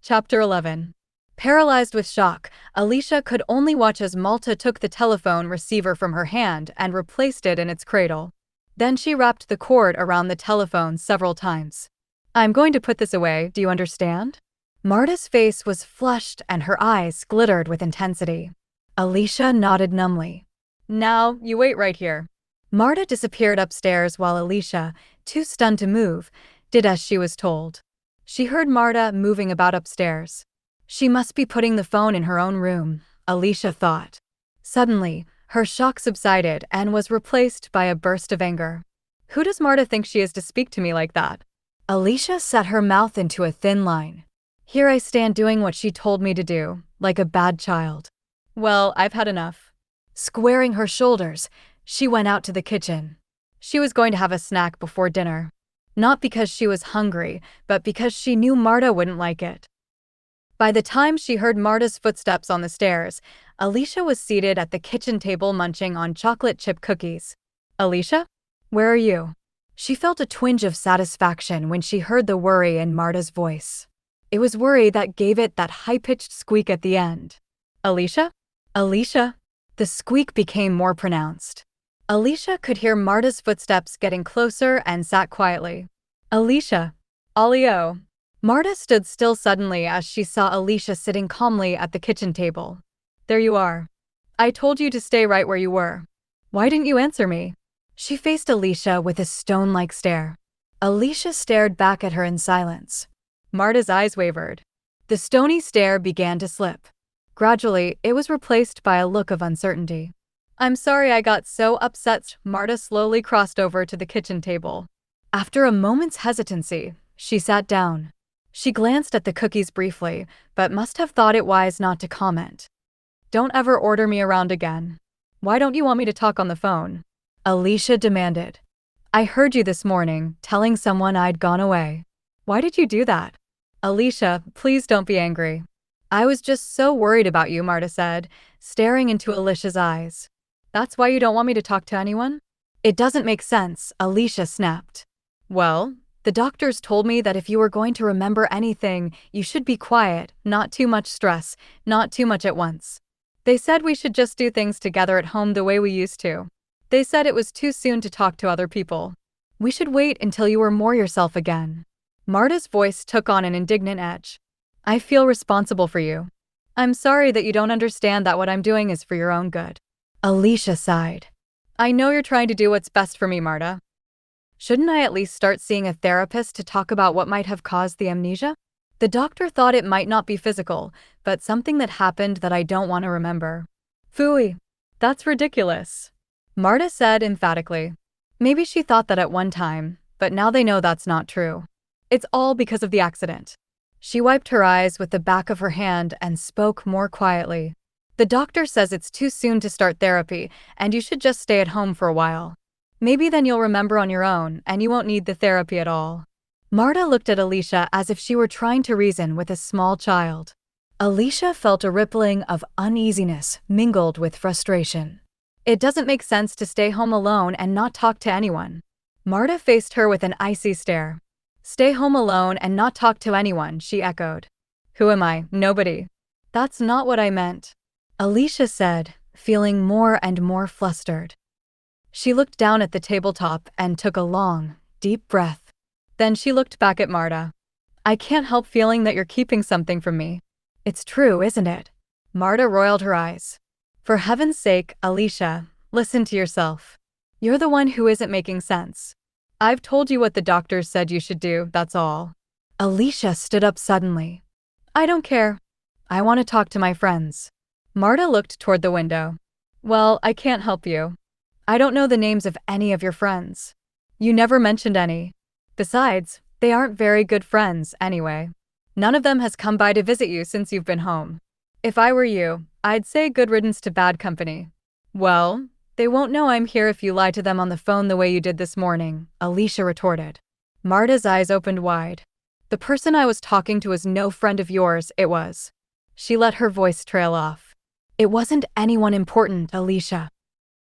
Chapter 11. Paralyzed with shock, Alicia could only watch as Marta took the telephone receiver from her hand and replaced it in its cradle. Then she wrapped the cord around the telephone several times. "I'm going to put this away, do you understand?" Marta's face was flushed and her eyes glittered with intensity. Alicia nodded numbly. "Now, you wait right here." Marta disappeared upstairs while Alicia, too stunned to move, did as she was told. She heard Marta moving about upstairs. She must be putting the phone in her own room, Alicia thought. Suddenly, her shock subsided and was replaced by a burst of anger. "Who does Marta think she is to speak to me like that?" Alicia set her mouth into a thin line. "Here I stand doing what she told me to do, like a bad child. Well, I've had enough." Squaring her shoulders, she went out to the kitchen. She was going to have a snack before dinner. Not because she was hungry, but because she knew Marta wouldn't like it. By the time she heard Marta's footsteps on the stairs, Alicia was seated at the kitchen table munching on chocolate chip cookies. "Alicia? Where are you?" She felt a twinge of satisfaction when she heard the worry in Marta's voice. It was worry that gave it that high-pitched squeak at the end. "Alicia? Alicia?" The squeak became more pronounced. Alicia could hear Marta's footsteps getting closer and sat quietly. "Alicia. Alio." Marta stood still suddenly as she saw Alicia sitting calmly at the kitchen table. "There you are. I told you to stay right where you were. Why didn't you answer me?" She faced Alicia with a stone-like stare. Alicia stared back at her in silence. Marta's eyes wavered. The stony stare began to slip. Gradually, it was replaced by a look of uncertainty. "I'm sorry I got so upset." Marta slowly crossed over to the kitchen table. After a moment's hesitancy, she sat down. She glanced at the cookies briefly, but must have thought it wise not to comment. "Don't ever order me around again." "Why don't you want me to talk on the phone?" Alicia demanded. "I heard you this morning, telling someone I'd gone away." "Why did you do that?" "Alicia, please don't be angry." "I was just so worried about you," Marta said, staring into Alicia's eyes. "That's why you don't want me to talk to anyone?" "It doesn't make sense," Alicia snapped. "Well, the doctors told me that if you were going to remember anything, you should be quiet, not too much stress, not too much at once. They said we should just do things together at home the way we used to. They said it was too soon to talk to other people. We should wait until you were more yourself again." Marta's voice took on an indignant edge. "I feel responsible for you. I'm sorry that you don't understand that what I'm doing is for your own good." Alicia sighed. "I know you're trying to do what's best for me, Marta. Shouldn't I at least start seeing a therapist to talk about what might have caused the amnesia? The doctor thought it might not be physical, but something that happened that I don't want to remember." "Phooey. That's ridiculous," Marta said emphatically. Maybe she thought that at one time, but now they know that's not true. "It's all because of the accident." She wiped her eyes with the back of her hand and spoke more quietly. "The doctor says it's too soon to start therapy, and you should just stay at home for a while. Maybe then you'll remember on your own, and you won't need the therapy at all." Marta looked at Alicia as if she were trying to reason with a small child. Alicia felt a rippling of uneasiness mingled with frustration. "It doesn't make sense to stay home alone and not talk to anyone." Marta faced her with an icy stare. "Stay home alone and not talk to anyone," she echoed. "Who am I? Nobody." "That's not what I meant," Alicia said, feeling more and more flustered. She looked down at the tabletop and took a long, deep breath. Then she looked back at Marta. "I can't help feeling that you're keeping something from me." "It's true, isn't it?" Marta rolled her eyes. "For heaven's sake, Alicia, listen to yourself. You're the one who isn't making sense. I've told you what the doctors said you should do, that's all." Alicia stood up suddenly. "I don't care. I want to talk to my friends." Marta looked toward the window. "Well, I can't help you. I don't know the names of any of your friends. You never mentioned any. Besides, they aren't very good friends, anyway. None of them has come by to visit you since you've been home. If I were you, I'd say good riddance to bad company." "Well, they won't know I'm here if you lie to them on the phone the way you did this morning," Alicia retorted. Marta's eyes opened wide. "The person I was talking to is no friend of yours, it was." She let her voice trail off. "It wasn't anyone important, Alicia.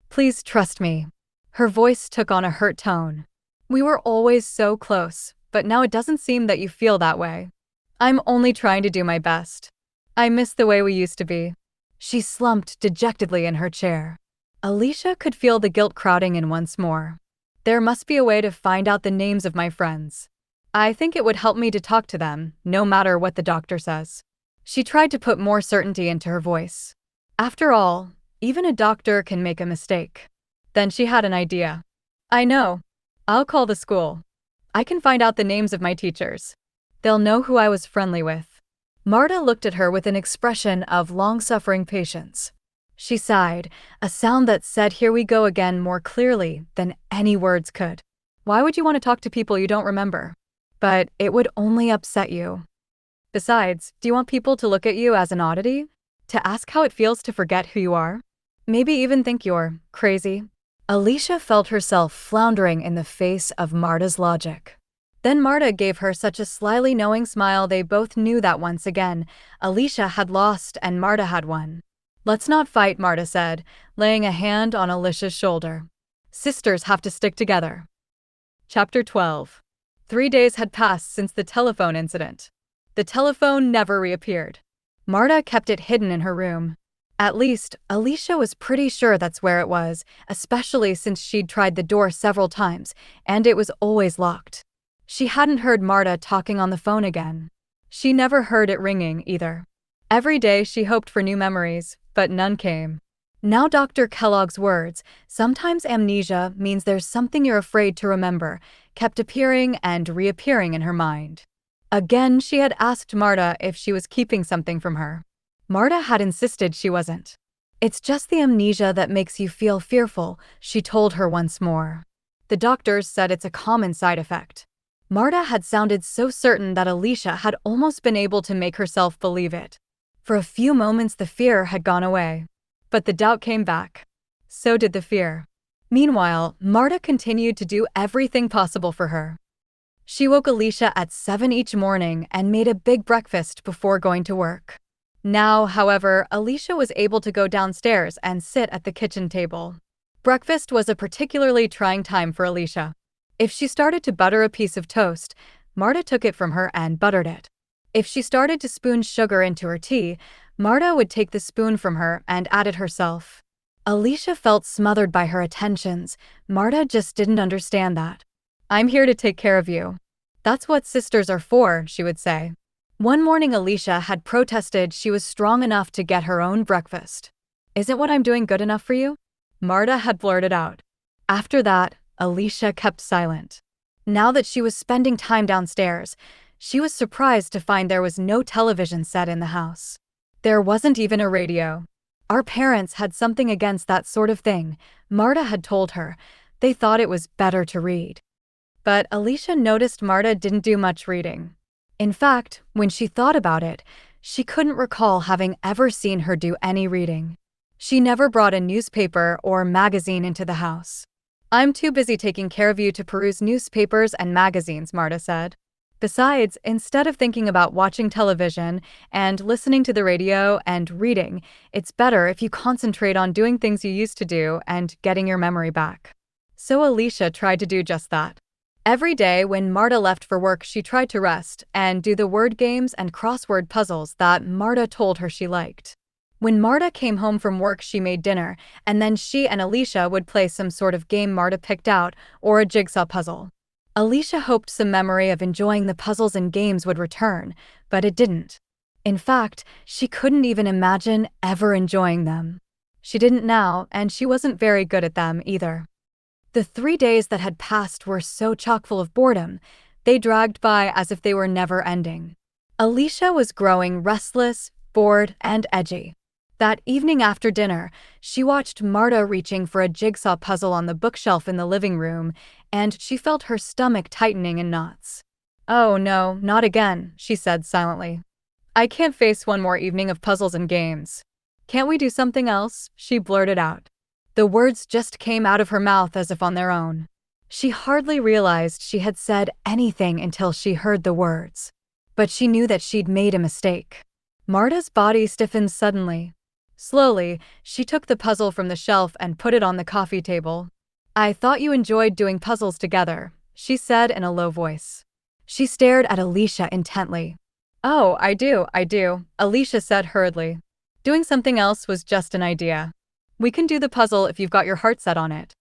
Please trust me." Her voice took on a hurt tone. "We were always so close, but now it doesn't seem that you feel that way. I'm only trying to do my best. I miss the way we used to be." She slumped dejectedly in her chair. Alicia could feel the guilt crowding in once more. "There must be a way to find out the names of my friends. I think it would help me to talk to them, no matter what the doctor says." She tried to put more certainty into her voice. After all, even a doctor can make a mistake. Then she had an idea. "I know. I'll call the school. I can find out the names of my teachers. They'll know who I was friendly with." Marta looked at her with an expression of long-suffering patience. She sighed, a sound that said "here we go again" more clearly than any words could. Why would you want to talk to people you don't remember? But it would only upset you. Besides, do you want people to look at you as an oddity? To ask how it feels to forget who you are? Maybe even think you're crazy? Alicia felt herself floundering in the face of Marta's logic. Then Marta gave her such a slyly knowing smile they both knew that once again, Alicia had lost and Marta had won. "Let's not fight," Marta said, laying a hand on Alicia's shoulder. "Sisters have to stick together." Chapter 12. 3 days had passed since the telephone incident. The telephone never reappeared. Marta kept it hidden in her room. At least, Alicia was pretty sure that's where it was, especially since she'd tried the door several times, and it was always locked. She hadn't heard Marta talking on the phone again. She never heard it ringing, either. Every day she hoped for new memories, but none came. Now Dr. Kellogg's words, "sometimes amnesia means there's something you're afraid to remember," kept appearing and reappearing in her mind. Again, she had asked Marta if she was keeping something from her. Marta had insisted she wasn't. "It's just the amnesia that makes you feel fearful," she told her once more. "The doctors said it's a common side effect." Marta had sounded so certain that Alicia had almost been able to make herself believe it. For a few moments the fear had gone away. But the doubt came back. So did the fear. Meanwhile, Marta continued to do everything possible for her. She woke Alicia at 7 each morning and made a big breakfast before going to work. Now, however, Alicia was able to go downstairs and sit at the kitchen table. Breakfast was a particularly trying time for Alicia. If she started to butter a piece of toast, Marta took it from her and buttered it. If she started to spoon sugar into her tea, Marta would take the spoon from her and add it herself. Alicia felt smothered by her attentions. Marta just didn't understand that. "I'm here to take care of you. That's what sisters are for," she would say. One morning Alicia had protested she was strong enough to get her own breakfast. "Isn't what I'm doing good enough for you?" Marta had blurted out. After that, Alicia kept silent. Now that she was spending time downstairs, she was surprised to find there was no television set in the house. There wasn't even a radio. Our parents had something against that sort of thing, Marta had told her. They thought it was better to read. But Alicia noticed Marta didn't do much reading. In fact, when she thought about it, she couldn't recall having ever seen her do any reading. She never brought a newspaper or magazine into the house. "I'm too busy taking care of you to peruse newspapers and magazines," Marta said. Besides, instead of thinking about watching television and listening to the radio and reading, it's better if you concentrate on doing things you used to do and getting your memory back. So Alicia tried to do just that. Every day when Marta left for work, she tried to rest and do the word games and crossword puzzles that Marta told her she liked. When Marta came home from work, she made dinner, and then she and Alicia would play some sort of game Marta picked out or a jigsaw puzzle. Alicia hoped some memory of enjoying the puzzles and games would return, but it didn't. In fact, she couldn't even imagine ever enjoying them. She didn't now, and she wasn't very good at them either. The 3 days that had passed were so chock full of boredom, they dragged by as if they were never ending. Alicia was growing restless, bored, and edgy. That evening after dinner, she watched Marta reaching for a jigsaw puzzle on the bookshelf in the living room, and she felt her stomach tightening in knots. "Oh no, not again," she said silently. "I can't face one more evening of puzzles and games." "Can't we do something else?" she blurted out. The words just came out of her mouth as if on their own. She hardly realized she had said anything until she heard the words. But she knew that she'd made a mistake. Marta's body stiffened suddenly. Slowly, she took the puzzle from the shelf and put it on the coffee table. "I thought you enjoyed doing puzzles together," she said in a low voice. She stared at Alicia intently. Oh, I do, Alicia said hurriedly. Doing something else was just an idea. We can do the puzzle if you've got your heart set on it.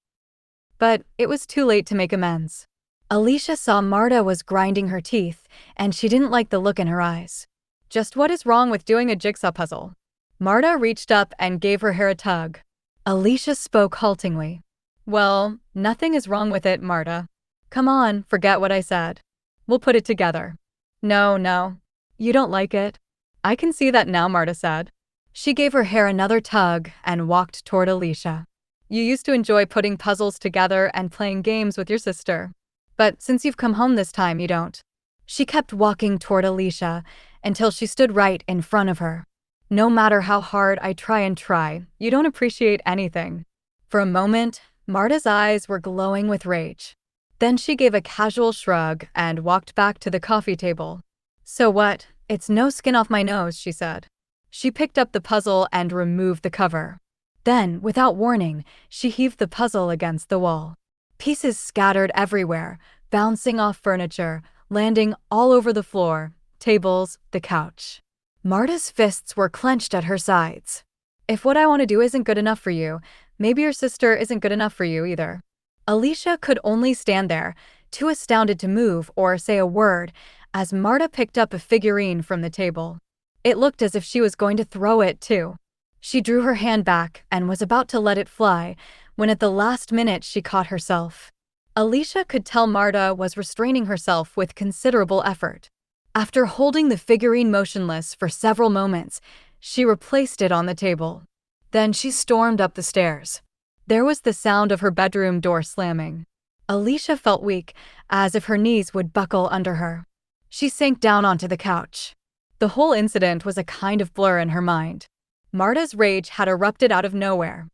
But it was too late to make amends. Alicia saw Marta was grinding her teeth, and she didn't like the look in her eyes. Just what is wrong with doing a jigsaw puzzle? Marta reached up and gave her hair a tug. Alicia spoke haltingly. Well, nothing is wrong with it, Marta. Come on, forget what I said. We'll put it together. No. You don't like it? I can see that now, Marta said. She gave her hair another tug and walked toward Alicia. You used to enjoy putting puzzles together and playing games with your sister. But since you've come home this time, you don't. She kept walking toward Alicia until she stood right in front of her. No matter how hard I try, you don't appreciate anything. For a moment, Marta's eyes were glowing with rage. Then she gave a casual shrug and walked back to the coffee table. So what? It's no skin off my nose, she said. She picked up the puzzle and removed the cover. Then, without warning, she heaved the puzzle against the wall. Pieces scattered everywhere, bouncing off furniture, landing all over the floor, tables, the couch. Marta's fists were clenched at her sides. If what I want to do isn't good enough for you, maybe your sister isn't good enough for you either. Alicia could only stand there, too astounded to move or say a word, as Marta picked up a figurine from the table. It looked as if she was going to throw it, too. She drew her hand back and was about to let it fly, when at the last minute she caught herself. Alicia could tell Marta was restraining herself with considerable effort. After holding the figurine motionless for several moments, she replaced it on the table. Then she stormed up the stairs. There was the sound of her bedroom door slamming. Alicia felt weak, as if her knees would buckle under her. She sank down onto the couch. The whole incident was a kind of blur in her mind. Marta's rage had erupted out of nowhere.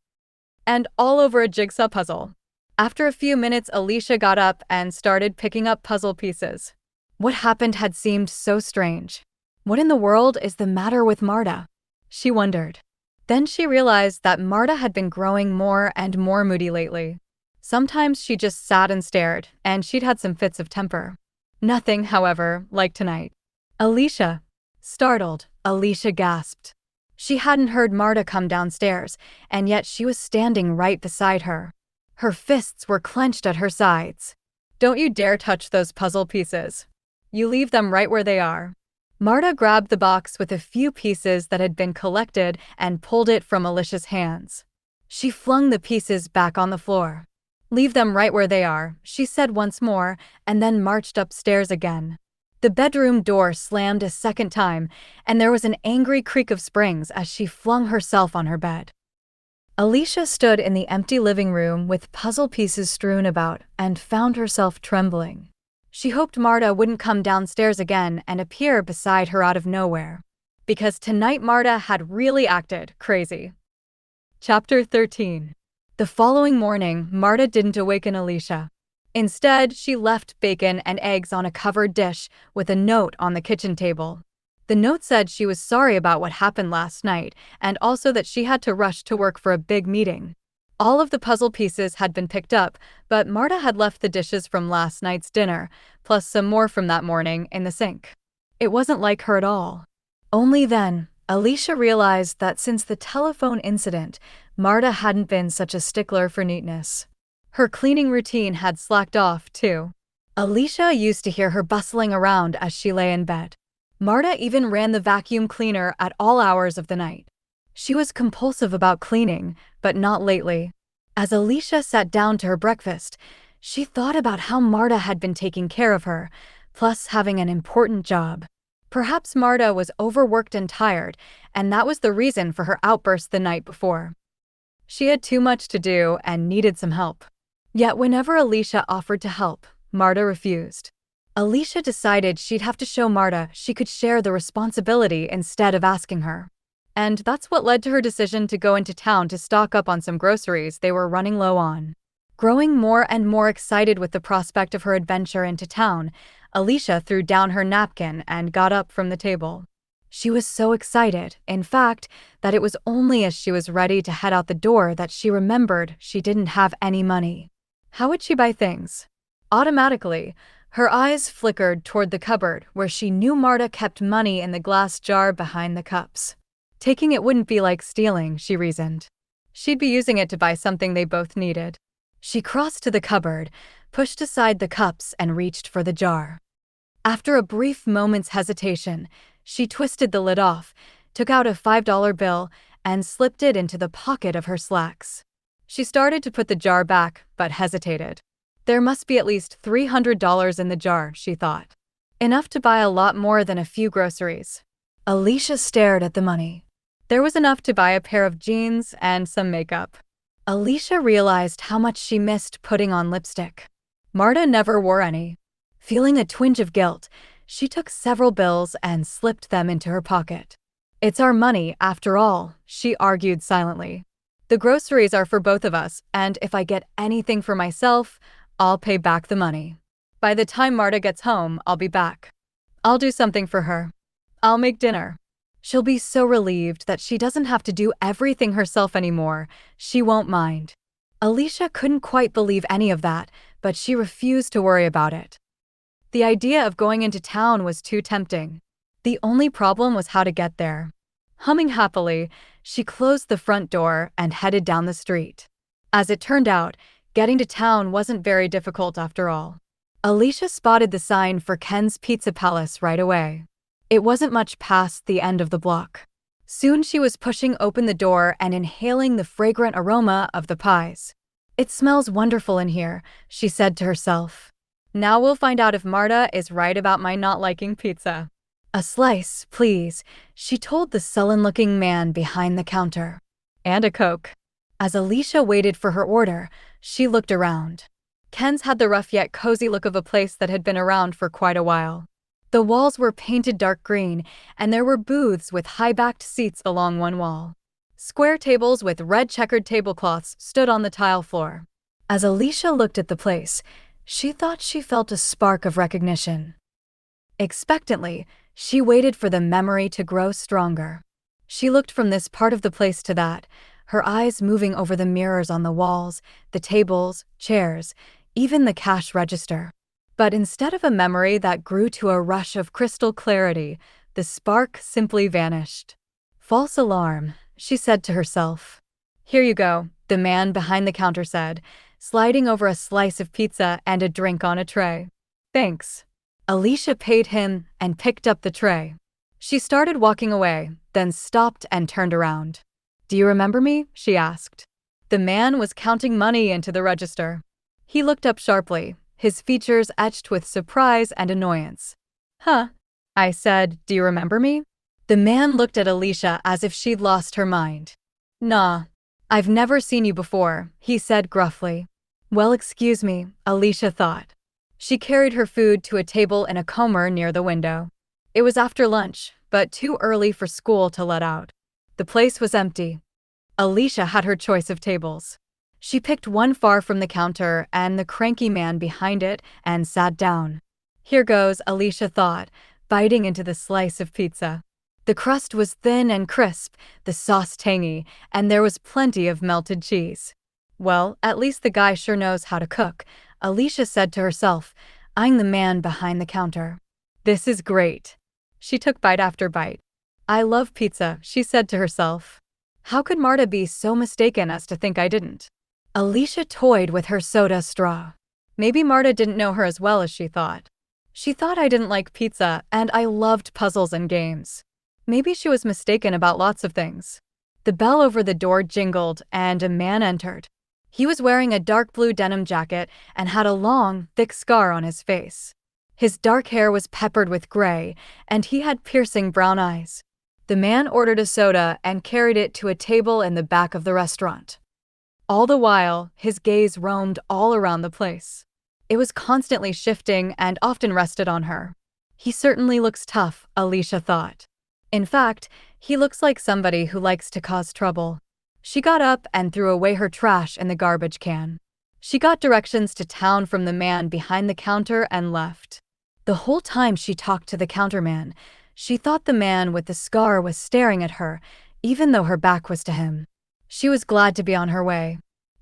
And all over a jigsaw puzzle. After a few minutes, Alicia got up and started picking up puzzle pieces. What happened had seemed so strange. What in the world is the matter with Marta? She wondered. Then she realized that Marta had been growing more and more moody lately. Sometimes she just sat and stared, and she'd had some fits of temper. Nothing, however, like tonight. Alicia. Startled, Alicia gasped. She hadn't heard Marta come downstairs, and yet she was standing right beside her. Her fists were clenched at her sides. Don't you dare touch those puzzle pieces. You leave them right where they are. Marta grabbed the box with a few pieces that had been collected and pulled it from Alicia's hands. She flung the pieces back on the floor. Leave them right where they are, she said once more, and then marched upstairs again. The bedroom door slammed a second time, and there was an angry creak of springs as she flung herself on her bed. Alicia stood in the empty living room with puzzle pieces strewn about and found herself trembling. She hoped Marta wouldn't come downstairs again and appear beside her out of nowhere. Because tonight Marta had really acted crazy. Chapter 13. The following morning, Marta didn't awaken Alicia. Instead, she left bacon and eggs on a covered dish with a note on the kitchen table. The note said she was sorry about what happened last night and also that she had to rush to work for a big meeting. All of the puzzle pieces had been picked up, but Marta had left the dishes from last night's dinner, plus some more from that morning, in the sink. It wasn't like her at all. Only then, Alicia realized that since the telephone incident, Marta hadn't been such a stickler for neatness. Her cleaning routine had slacked off, too. Alicia used to hear her bustling around as she lay in bed. Marta even ran the vacuum cleaner at all hours of the night. She was compulsive about cleaning, but not lately. As Alicia sat down to her breakfast, she thought about how Marta had been taking care of her, plus having an important job. Perhaps Marta was overworked and tired, and that was the reason for her outburst the night before. She had too much to do and needed some help. Yet whenever Alicia offered to help, Marta refused. Alicia decided she'd have to show Marta she could share the responsibility instead of asking her. And that's what led to her decision to go into town to stock up on some groceries they were running low on. Growing more and more excited with the prospect of her adventure into town, Alicia threw down her napkin and got up from the table. She was so excited, in fact, that it was only as she was ready to head out the door that she remembered she didn't have any money. How would she buy things? Automatically, Her eyes flickered toward the cupboard where she knew Marta kept money in the glass jar behind the cups. Taking it wouldn't be like stealing, she reasoned. She'd be using it to buy something they both needed. She crossed to the cupboard, pushed aside the cups, and reached for the jar. After a brief moment's hesitation, she twisted the lid off, took out a $5 bill, and slipped it into the pocket of her slacks. She started to put the jar back, but hesitated. There must be at least $300 in the jar, she thought. Enough to buy a lot more than a few groceries. Alicia stared at the money. There was enough to buy a pair of jeans and some makeup. Alicia realized how much she missed putting on lipstick. Marta never wore any. Feeling a twinge of guilt, she took several bills and slipped them into her pocket. It's our money, after all, she argued silently. The groceries are for both of us, and if I get anything for myself, I'll pay back the money. By the time Marta gets home, I'll be back. I'll do something for her. I'll make dinner. She'll be so relieved that she doesn't have to do everything herself anymore. She won't mind. Alicia couldn't quite believe any of that, but she refused to worry about it. The idea of going into town was too tempting. The only problem was how to get there. Humming happily, she closed the front door and headed down the street. As it turned out, getting to town wasn't very difficult after all. Alicia spotted the sign for Ken's Pizza Palace right away. It wasn't much past the end of the block. Soon she was pushing open the door and inhaling the fragrant aroma of the pies. It smells wonderful in here, she said to herself. Now we'll find out if Marta is right about my not liking pizza. A slice, please, she told the sullen-looking man behind the counter. And a Coke. As Alicia waited for her order, she looked around. Ken's had the rough yet cozy look of a place that had been around for quite a while. The walls were painted dark green, and there were booths with high-backed seats along one wall. Square tables with red checkered tablecloths stood on the tile floor. As Alicia looked at the place, she thought she felt a spark of recognition. Expectantly, she waited for the memory to grow stronger. She looked from this part of the place to that, her eyes moving over the mirrors on the walls, the tables, chairs, even the cash register. But instead of a memory that grew to a rush of crystal clarity, the spark simply vanished. False alarm, she said to herself. Here you go, the man behind the counter said, sliding over a slice of pizza and a drink on a tray. Thanks. Alicia paid him and picked up the tray. She started walking away, then stopped and turned around. Do you remember me? She asked. The man was counting money into the register. He looked up sharply, his features etched with surprise and annoyance. Huh? I said, do you remember me? The man looked at Alicia as if she'd lost her mind. Nah. I've never seen you before, he said gruffly. Well, excuse me, Alicia thought. She carried her food to a table in a comer near the window. It was after lunch, but too early for school to let out. The place was empty. Alicia had her choice of tables. She picked one far from the counter and the cranky man behind it and sat down. Here goes, Alicia thought, biting into the slice of pizza. The crust was thin and crisp, the sauce tangy, and there was plenty of melted cheese. Well, at least the guy sure knows how to cook, Alicia said to herself, eyeing the man behind the counter. This is great. She took bite after bite. I love pizza, she said to herself. How could Marta be so mistaken as to think I didn't? Alicia toyed with her soda straw. Maybe Marta didn't know her as well as she thought. She thought I didn't like pizza, and I loved puzzles and games. Maybe she was mistaken about lots of things. The bell over the door jingled, and a man entered. He was wearing a dark blue denim jacket and had a long, thick scar on his face. His dark hair was peppered with gray, and he had piercing brown eyes. The man ordered a soda and carried it to a table in the back of the restaurant. All the while, his gaze roamed all around the place. It was constantly shifting and often rested on her. He certainly looks tough, Alicia thought. In fact, he looks like somebody who likes to cause trouble. She got up and threw away her trash in the garbage can. She got directions to town from the man behind the counter and left. The whole time she talked to the counterman, she thought the man with the scar was staring at her, even though her back was to him. She was glad to be on her way.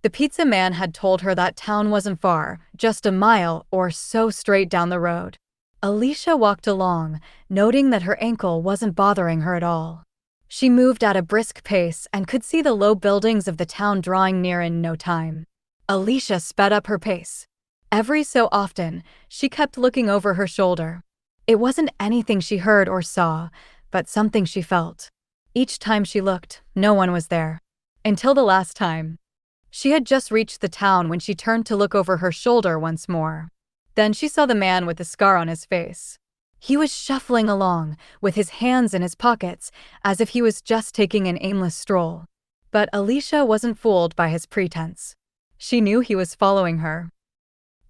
The pizza man had told her that town wasn't far, just a mile or so straight down the road. Alicia walked along, noting that her ankle wasn't bothering her at all. She moved at a brisk pace and could see the low buildings of the town drawing near in no time. Alicia sped up her pace. Every so often, she kept looking over her shoulder. It wasn't anything she heard or saw, but something she felt. Each time she looked, no one was there. Until the last time. She had just reached the town when she turned to look over her shoulder once more. Then she saw the man with the scar on his face. He was shuffling along, with his hands in his pockets, as if he was just taking an aimless stroll. But Alicia wasn't fooled by his pretense. She knew he was following her.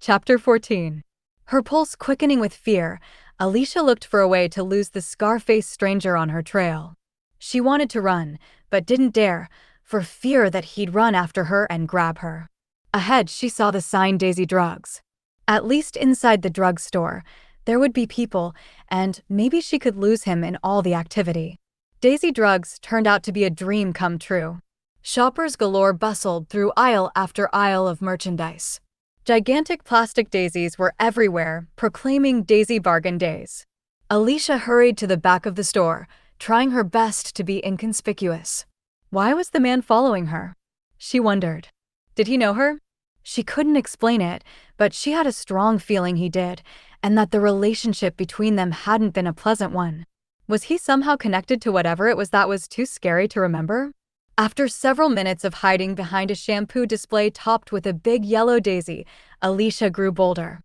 Chapter 14. Her pulse quickening with fear, Alicia looked for a way to lose the scar-faced stranger on her trail. She wanted to run, but didn't dare, for fear that he'd run after her and grab her. Ahead, she saw the sign Daisy Drugs. At least inside the drugstore, there would be people, and maybe she could lose him in all the activity. Daisy Drugs turned out to be a dream come true. Shoppers galore bustled through aisle after aisle of merchandise. Gigantic plastic daisies were everywhere, proclaiming Daisy Bargain Days. Alicia hurried to the back of the store, trying her best to be inconspicuous. Why was the man following her? She wondered. Did he know her? She couldn't explain it, but she had a strong feeling he did, and that the relationship between them hadn't been a pleasant one. Was he somehow connected to whatever it was that was too scary to remember? After several minutes of hiding behind a shampoo display topped with a big yellow daisy, Alicia grew bolder.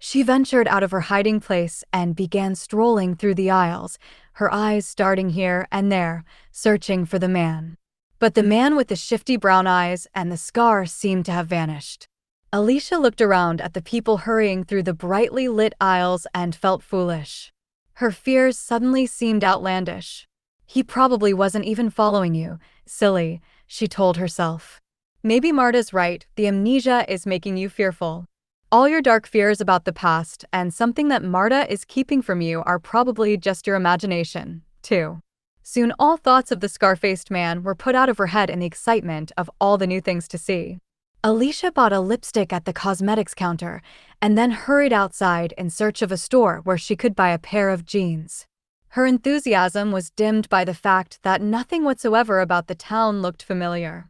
She ventured out of her hiding place and began strolling through the aisles, her eyes starting here and there, searching for the man. But the man with the shifty brown eyes and the scar seemed to have vanished. Alicia looked around at the people hurrying through the brightly lit aisles and felt foolish. Her fears suddenly seemed outlandish. He probably wasn't even following you, silly, she told herself. Maybe Marta's right, the amnesia is making you fearful. All your dark fears about the past and something that Marta is keeping from you are probably just your imagination, too. Soon all thoughts of the scar-faced man were put out of her head in the excitement of all the new things to see. Alicia bought a lipstick at the cosmetics counter and then hurried outside in search of a store where she could buy a pair of jeans. Her enthusiasm was dimmed by the fact that nothing whatsoever about the town looked familiar.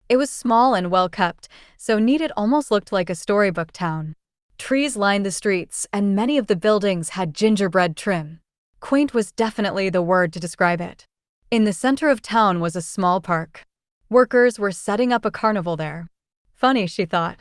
It was small and well-kept, so neat it almost looked like a storybook town. Trees lined the streets, and many of the buildings had gingerbread trim. Quaint was definitely the word to describe it. In the center of town was a small park. Workers were setting up a carnival there. Funny, she thought.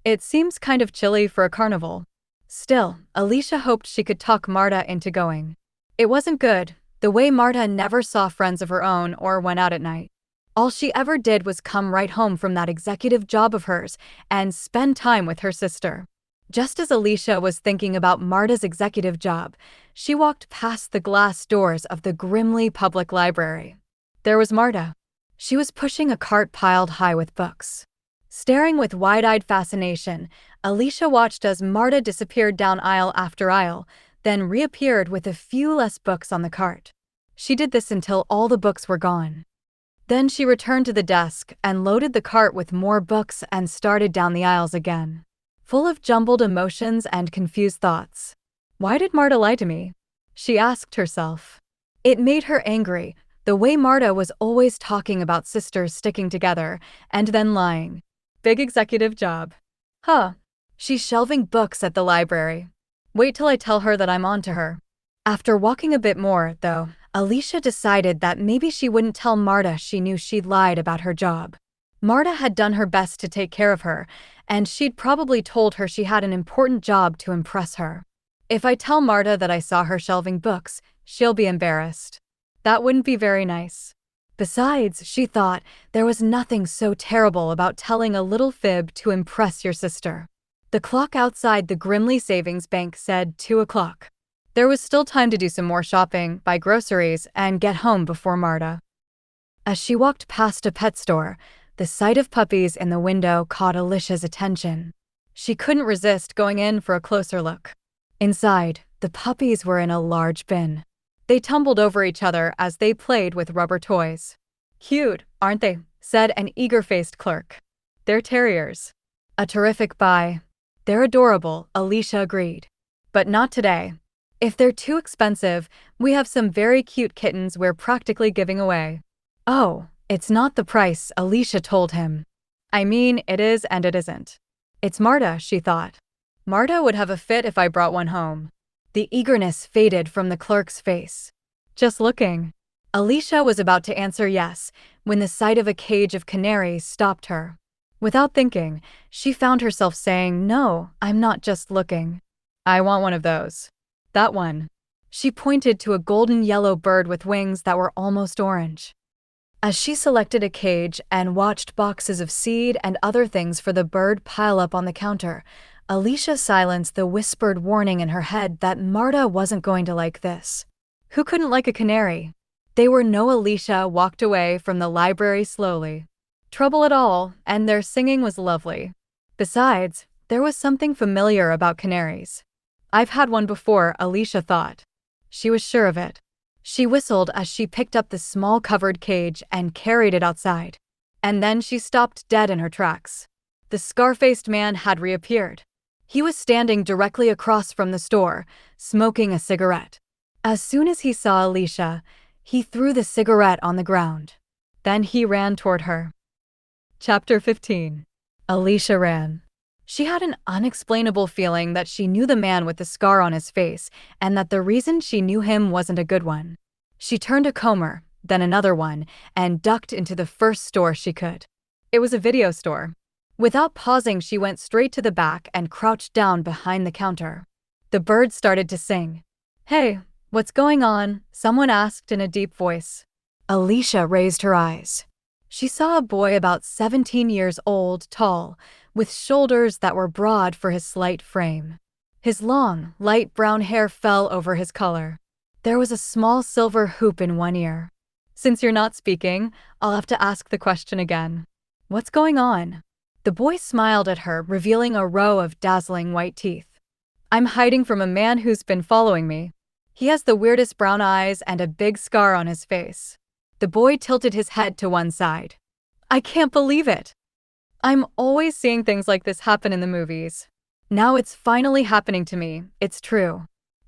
It seems kind of chilly for a carnival. Still, Alicia hoped she could talk Marta into going. It wasn't good, the way Marta never saw friends of her own or went out at night. All she ever did was come right home from that executive job of hers and spend time with her sister. Just as Alicia was thinking about Marta's executive job, she walked past the glass doors of the grimly public library. There was Marta. She was pushing a cart piled high with books. Staring with wide-eyed fascination, Alicia watched as Marta disappeared down aisle after aisle, then reappeared with a few less books on the cart. She did this until all the books were gone. Then she returned to the desk and loaded the cart with more books and started down the aisles again, full of jumbled emotions and confused thoughts. Why did Marta lie to me? She asked herself. It made her angry, the way Marta was always talking about sisters sticking together and then lying. Big executive job. Huh. She's shelving books at the library. Wait till I tell her that I'm on to her. After walking a bit more, though, Alicia decided that maybe she wouldn't tell Marta she knew she'd lied about her job. Marta had done her best to take care of her, and she'd probably told her she had an important job to impress her. If I tell Marta that I saw her shelving books, she'll be embarrassed. That wouldn't be very nice. Besides, she thought, there was nothing so terrible about telling a little fib to impress your sister. The clock outside the Grimley Savings Bank said 2 o'clock. There was still time to do some more shopping, buy groceries, and get home before Marta. As she walked past a pet store, the sight of puppies in the window caught Alicia's attention. She couldn't resist going in for a closer look. Inside, the puppies were in a large bin. They tumbled over each other as they played with rubber toys. Cute, aren't they? Said an eager-faced clerk. They're terriers. A terrific buy. They're adorable, Alicia agreed. But not today. If they're too expensive, we have some very cute kittens we're practically giving away. Oh, it's not the price, Alicia told him. I mean, it is and it isn't. It's Marta, she thought. Marta would have a fit if I brought one home. The eagerness faded from the clerk's face. Just looking. Alicia was about to answer yes, when the sight of a cage of canaries stopped her. Without thinking, she found herself saying, "No, I'm not just looking. I want one of those. That one." She pointed to a golden yellow bird with wings that were almost orange. As she selected a cage and watched boxes of seed and other things for the bird pile up on the counter, Alicia silenced the whispered warning in her head that Marta wasn't going to like this. Who couldn't like a canary? They were no. Alicia walked away from the library slowly. Trouble at all, and their singing was lovely. Besides, there was something familiar about canaries. I've had one before, Alicia thought. She was sure of it. She whistled as she picked up the small covered cage and carried it outside. And then she stopped dead in her tracks. The scar-faced man had reappeared. He was standing directly across from the store, smoking a cigarette. As soon as he saw Alicia, he threw the cigarette on the ground. Then he ran toward her. Chapter 15. Alicia ran. She had an unexplainable feeling that she knew the man with the scar on his face, and that the reason she knew him wasn't a good one. She turned a comber, then another one, and ducked into the first store she could. It was a video store. Without pausing, she went straight to the back and crouched down behind the counter. The bird started to sing. "Hey, what's going on?" someone asked in a deep voice. Alicia raised her eyes. She saw a boy about 17 years old, tall, with shoulders that were broad for his slight frame. His long, light brown hair fell over his collar. There was a small silver hoop in one ear. "Since you're not speaking, I'll have to ask the question again. What's going on?" The boy smiled at her, revealing a row of dazzling white teeth. "I'm hiding from a man who's been following me. He has the weirdest brown eyes and a big scar on his face." The boy tilted his head to one side. "I can't believe it. I'm always seeing things like this happen in the movies. Now it's finally happening to me, it's true.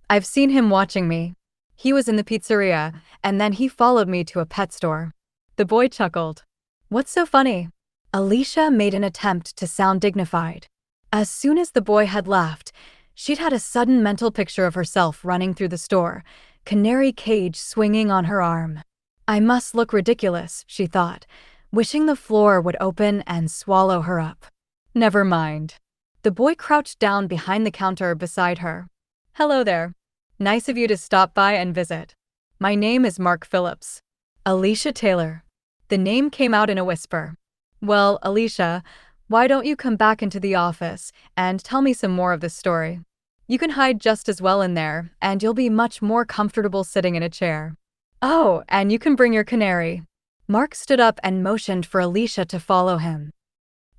I've seen him watching me. He was in the pizzeria, and then he followed me to a pet store." The boy chuckled. "What's so funny?" Alicia made an attempt to sound dignified. As soon as the boy had laughed, she'd had a sudden mental picture of herself running through the store, canary cage swinging on her arm. I must look ridiculous, she thought, wishing the floor would open and swallow her up. Never mind. The boy crouched down behind the counter beside her. "Hello there. Nice of you to stop by and visit. My name is Mark Phillips." Alicia Taylor. The name came out in a whisper. "Well, Alicia, why don't you come back into the office and tell me some more of this story? You can hide just as well in there, and you'll be much more comfortable sitting in a chair. Oh, and you can bring your canary." Mark stood up and motioned for Alicia to follow him.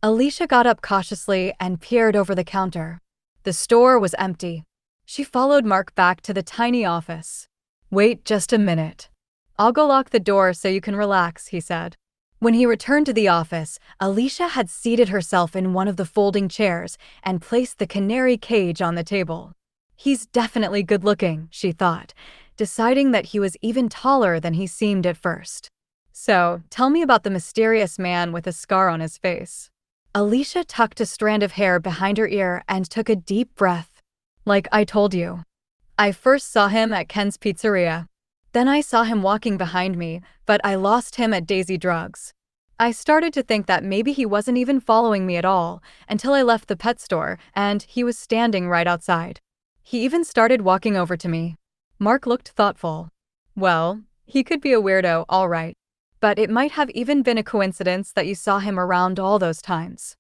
Alicia got up cautiously and peered over the counter. The store was empty. She followed Mark back to the tiny office. "Wait just a minute. I'll go lock the door so you can relax," he said. When he returned to the office, Alicia had seated herself in one of the folding chairs and placed the canary cage on the table. "He's definitely good-looking," she thought, deciding that he was even taller than he seemed at first. "So, tell me about the mysterious man with a scar on his face." Alicia tucked a strand of hair behind her ear and took a deep breath. "Like I told you. I first saw him at Ken's pizzeria. Then I saw him walking behind me, but I lost him at Daisy Drugs. I started to think that maybe he wasn't even following me at all, until I left the pet store and he was standing right outside. He even started walking over to me." Mark looked thoughtful. "Well, he could be a weirdo, all right. But it might have even been a coincidence that you saw him around all those times.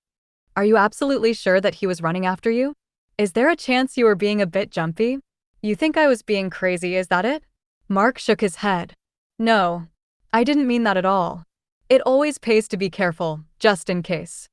Are you absolutely sure that he was running after you? Is there a chance you were being a bit jumpy? You think I was being crazy, is that it?" Mark shook his head. "No, I didn't mean that at all. It always pays to be careful, just in case.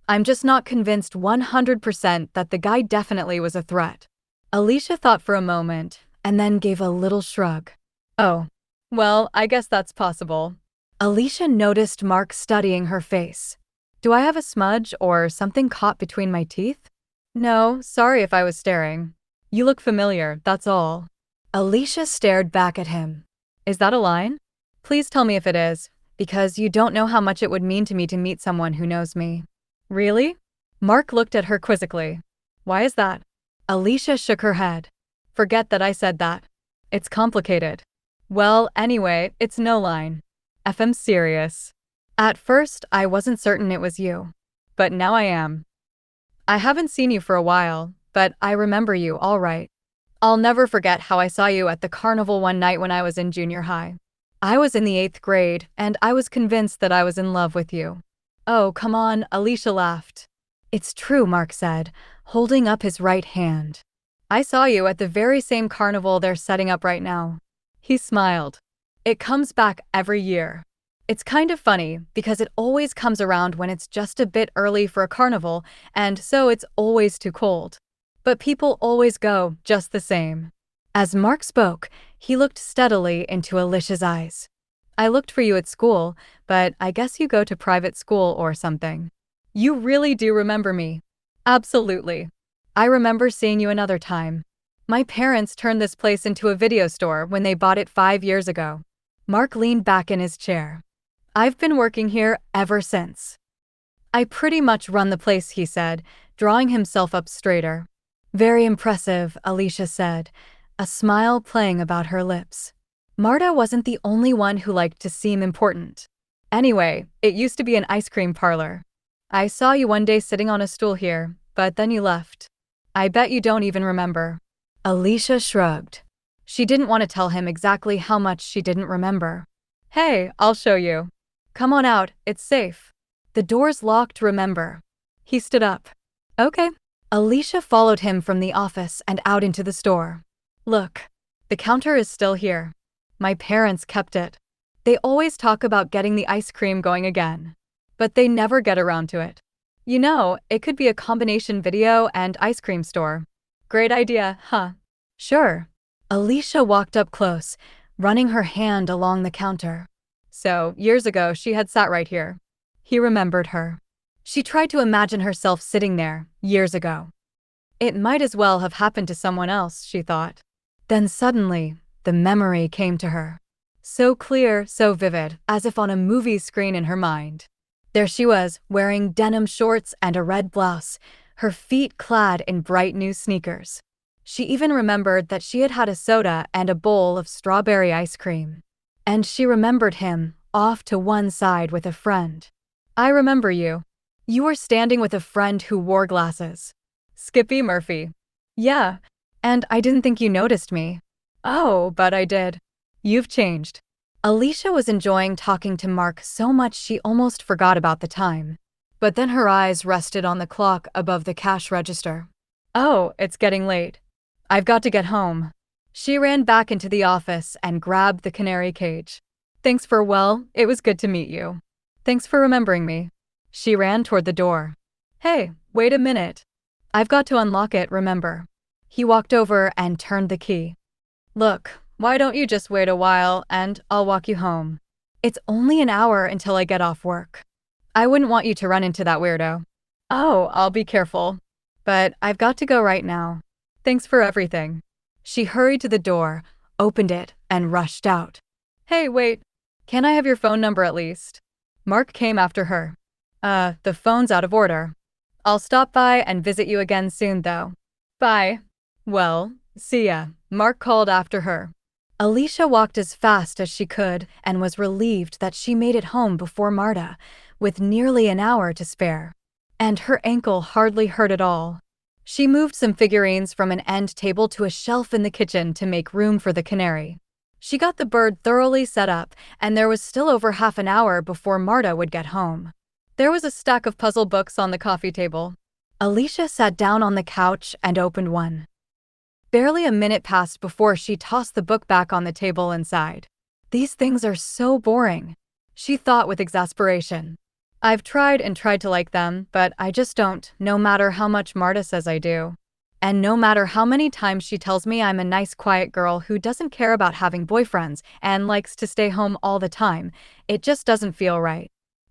I'm just not convinced 100% that the guy definitely was a threat." Alicia thought for a moment, and then gave a little shrug. "Oh, well, I guess that's possible." Alicia noticed Mark studying her face. Do I have a smudge or something caught between my teeth? No, sorry if I was staring. You look familiar, that's all. Alicia stared back at him. Is that a line? Please tell me if it is, because you don't know how much it would mean to me to meet someone who knows me. Really? Mark looked at her quizzically. Why is that? Alicia shook her head. Forget that I said that. It's complicated. Well, anyway, it's no line. I'm serious. At first, I wasn't certain it was you. But now I am. I haven't seen you for a while, but I remember you all right. I'll never forget how I saw you at the carnival one night when I was in junior high. I was in the 8th grade, and I was convinced that I was in love with you. Oh, come on, Alicia laughed. It's true, Mark said, holding up his right hand. I saw you at the very same carnival they're setting up right now. He smiled. It comes back every year. It's kind of funny, because it always comes around when it's just a bit early for a carnival, and so it's always too cold. But people always go, just the same. As Mark spoke, he looked steadily into Alicia's eyes. I looked for you at school, but I guess you go to private school or something. You really do remember me. Absolutely. I remember seeing you another time. My parents turned this place into a video store when they bought it 5 years ago. Mark leaned back in his chair. I've been working here ever since. I pretty much run the place, he said, drawing himself up straighter. Very impressive, Alicia said, a smile playing about her lips. Marta wasn't the only one who liked to seem important. Anyway, it used to be an ice cream parlor. I saw you one day sitting on a stool here, but then you left. I bet you don't even remember. Alicia shrugged. She didn't want to tell him exactly how much she didn't remember. Hey, I'll show you. Come on out, it's safe. The door's locked, remember. He stood up. Okay. Alicia followed him from the office and out into the store. Look, the counter is still here. My parents kept it. They always talk about getting the ice cream going again. But they never get around to it. You know, it could be a combination video and ice cream store. Great idea, huh? Sure. Alicia walked up close, running her hand along the counter. So, years ago, she had sat right here. He remembered her. She tried to imagine herself sitting there, years ago. It might as well have happened to someone else, she thought. Then suddenly, the memory came to her. So clear, so vivid, as if on a movie screen in her mind. There she was, wearing denim shorts and a red blouse, her feet clad in bright new sneakers. She even remembered that she had had a soda and a bowl of strawberry ice cream. And she remembered him, off to one side with a friend. I remember you. You were standing with a friend who wore glasses. Skippy Murphy. Yeah, and I didn't think you noticed me. Oh, but I did. You've changed. Alicia was enjoying talking to Mark so much she almost forgot about the time. But then her eyes rested on the clock above the cash register. Oh, it's getting late. I've got to get home. She ran back into the office and grabbed the canary cage. Thanks it was good to meet you. Thanks for remembering me. She ran toward the door. Hey, wait a minute. I've got to unlock it, remember. He walked over and turned the key. Look, why don't you just wait a while and I'll walk you home? It's only an hour until I get off work. I wouldn't want you to run into that weirdo. Oh, I'll be careful. But I've got to go right now. Thanks for everything. She hurried to the door, opened it, and rushed out. Hey, wait. Can I have your phone number at least? Mark came after her. The phone's out of order. I'll stop by and visit you again soon, though. Bye. Well, see ya, Mark called after her. Alicia walked as fast as she could and was relieved that she made it home before Marta, with nearly an hour to spare. And her ankle hardly hurt at all. She moved some figurines from an end table to a shelf in the kitchen to make room for the canary. She got the bird thoroughly set up, and there was still over half an hour before Marta would get home. There was a stack of puzzle books on the coffee table. Alicia sat down on the couch and opened one. Barely a minute passed before she tossed the book back on the table and sighed. These things are so boring, she thought with exasperation. I've tried and tried to like them, but I just don't, no matter how much Marta says I do. And no matter how many times she tells me I'm a nice, quiet girl who doesn't care about having boyfriends and likes to stay home all the time, it just doesn't feel right.